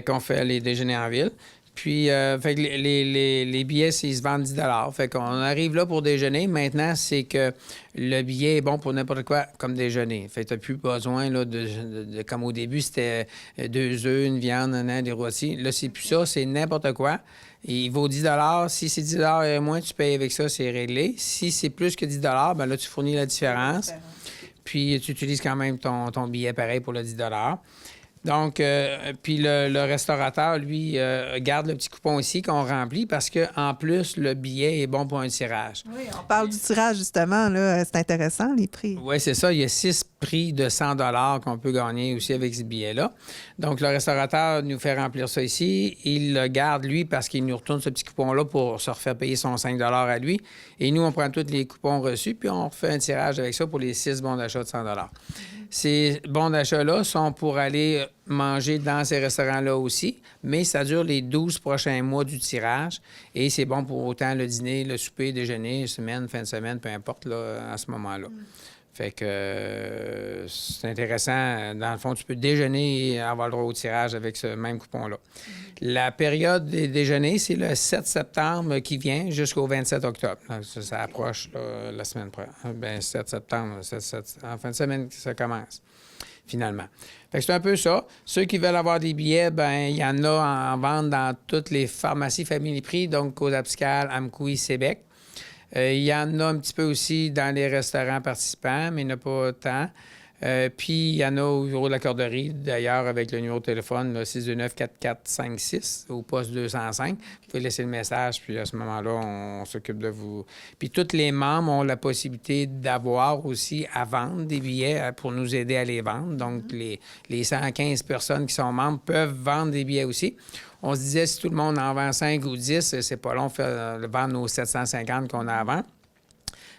qu'on fait les déjeuners en ville. Puis, fait que les billets, ils se vendent 10 $. Fait qu'on arrive là pour déjeuner. Maintenant, c'est que le billet est bon pour n'importe quoi comme déjeuner. Fait que tu n'as plus besoin, là, de comme au début, c'était 2 œufs, une viande, des rôtis. Là, c'est plus ça, c'est n'importe quoi. Il vaut 10 $. Si c'est 10 $ et moins, tu payes avec ça, c'est réglé. Si c'est plus que 10 $, bien là, tu fournis la différence. Puis, tu utilises quand même ton billet pareil pour le 10 $. Donc, puis le restaurateur, lui, garde le petit coupon ici qu'on remplit parce qu'en plus, le billet est bon pour un tirage. Oui, on parle du tirage, justement. Là, c'est intéressant, les prix. Oui, c'est ça. Il y a 6 prix de 100 $ qu'on peut gagner aussi avec ce billet-là. Donc, le restaurateur nous fait remplir ça ici. Il le garde, lui, parce qu'il nous retourne ce petit coupon-là pour se refaire payer son 5 $ à lui. Et nous, on prend tous les coupons reçus, puis on fait un tirage avec ça pour les 6 bons d'achat de 100 $. Ces bons d'achat-là sont pour aller manger dans ces restaurants-là aussi, mais ça dure les 12 prochains mois du tirage et c'est bon pour autant le dîner, le souper, déjeuner, semaine, fin de semaine, peu importe, là, à ce moment-là. Fait que c'est intéressant. Dans le fond, tu peux déjeuner et avoir le droit au tirage avec ce même coupon-là. La période des déjeuners, c'est le 7 septembre qui vient jusqu'au 27 octobre. Ça approche là, la semaine prochaine. Bien, 7 septembre, en fin de semaine, ça commence, finalement. Fait que c'est un peu ça. Ceux qui veulent avoir des billets, bien, il y en a en vente dans toutes les pharmacies Famille Prix, donc Côte-Abscal, Amkoui, Sébec. Il y en a un petit peu aussi dans les restaurants participants, mais il n'y en a pas tant. Puis, il y en a au bureau de la corderie, d'ailleurs, avec le numéro de téléphone 629-4456 au poste 205. Vous pouvez laisser le message, puis à ce moment-là, on s'occupe de vous. Puis, tous les membres ont la possibilité d'avoir aussi à vendre des billets pour nous aider à les vendre. Donc, les 115 personnes qui sont membres peuvent vendre des billets aussi. On se disait, si tout le monde en vend 5 ou 10, c'est pas long de vendre nos 750 qu'on a avant.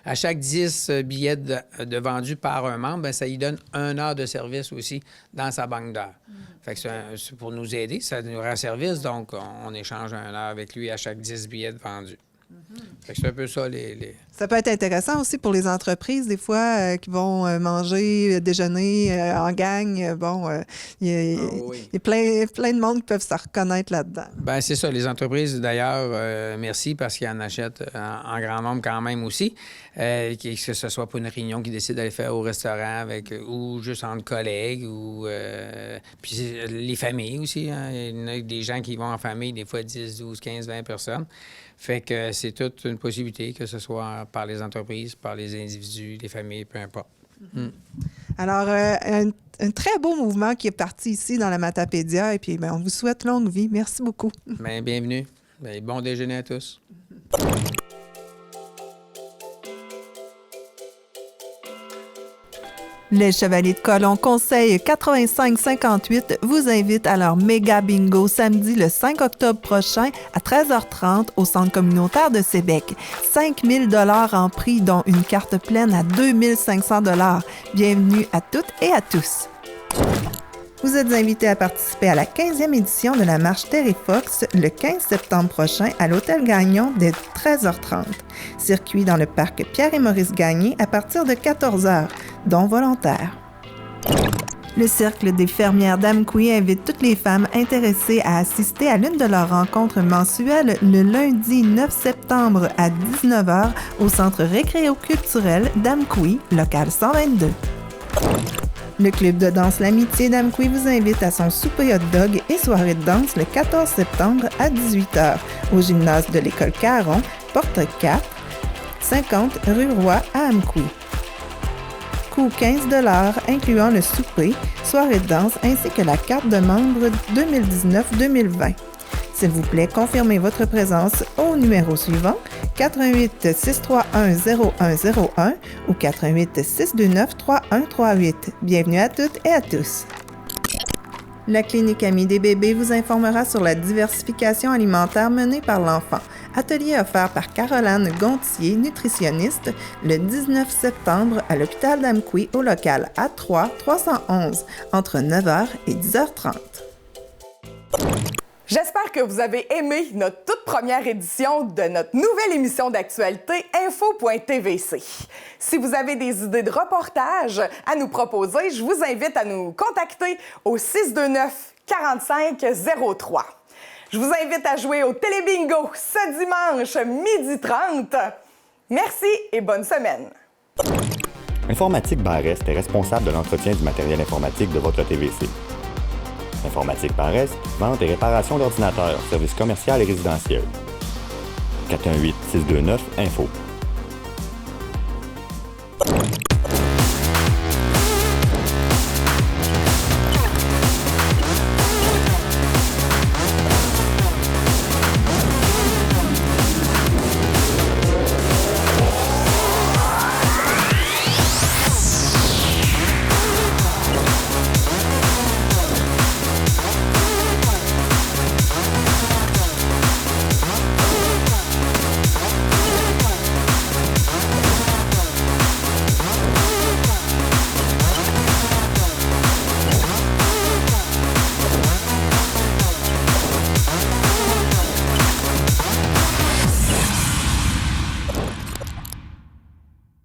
À chaque 10 billets de vendus par un membre, bien, ça lui donne 1 heure de service aussi dans sa banque d'heures. Fait que c'est pour nous aider, ça nous rend service, donc on échange 1 heure avec lui à chaque 10 billets de vendus. Fait que c'est un peu ça, Ça peut être intéressant aussi pour les entreprises, des fois, qui vont manger, déjeuner en gang. Il y a plein de monde qui peuvent se reconnaître là-dedans. Bien, c'est ça. Les entreprises, d'ailleurs, merci parce qu'ils en achètent en grand nombre quand même aussi. Que ce soit pour une réunion qu'ils décident d'aller faire au restaurant ou juste entre collègues. Puis les familles aussi. Hein. Il y a des gens qui vont en famille, des fois 10, 12, 15, 20 personnes. Fait que c'est toute une possibilité, que ce soit par les entreprises, par les individus, les familles, peu importe. Alors, un très beau mouvement qui est parti ici dans la Matapédia. Et puis, on vous souhaite longue vie. Merci beaucoup. Bien, bienvenue. Bien, bon déjeuner à tous. Les Chevaliers de Colomb Conseil 85-58 vous invitent à leur méga bingo samedi le 5 octobre prochain à 13h30 au Centre communautaire de Sébec. 5 000 $ en prix, dont une carte pleine à 2 500 $. Bienvenue à toutes et à tous. Vous êtes invités à participer à la 15e édition de la marche Terry Fox le 15 septembre prochain à l'Hôtel Gagnon dès 13h30. Circuit dans le parc Pierre-et-Maurice Gagné à partir de 14h, dont volontaires. Le Cercle des fermières d'Amqui invite toutes les femmes intéressées à assister à l'une de leurs rencontres mensuelles le lundi 9 septembre à 19h au Centre récréo-culturel d'Amqui, local 122. Le Club de danse L'Amitié d'Amqui vous invite à son souper hot dog et soirée de danse le 14 septembre à 18h au gymnase de l'École Caron, porte 4, 50 rue Roy à Amqui. Coût 15 $, incluant le souper, soirée de danse ainsi que la carte de membre 2019-2020. S'il vous plaît, confirmez votre présence au numéro suivant 88 631 0101 ou 88 629 3138. Bienvenue à toutes et à tous. La Clinique Amie des bébés vous informera sur la diversification alimentaire menée par l'enfant. Atelier offert par Caroline Gontier, nutritionniste, le 19 septembre à l'hôpital d'Amqui au local A3 311 entre 9h et 10h30. J'espère que vous avez aimé notre toute première édition de notre nouvelle émission d'actualité Info.tvc. Si vous avez des idées de reportages à nous proposer, je vous invite à nous contacter au 629-4503. Je vous invite à jouer au Télébingo ce dimanche 12h30. Merci et bonne semaine. Informatique Barrest est responsable de l'entretien du matériel informatique de votre TVC. Informatique Barrest, vente et réparation d'ordinateurs, services commerciaux et résidentiels. 418-629-INFO.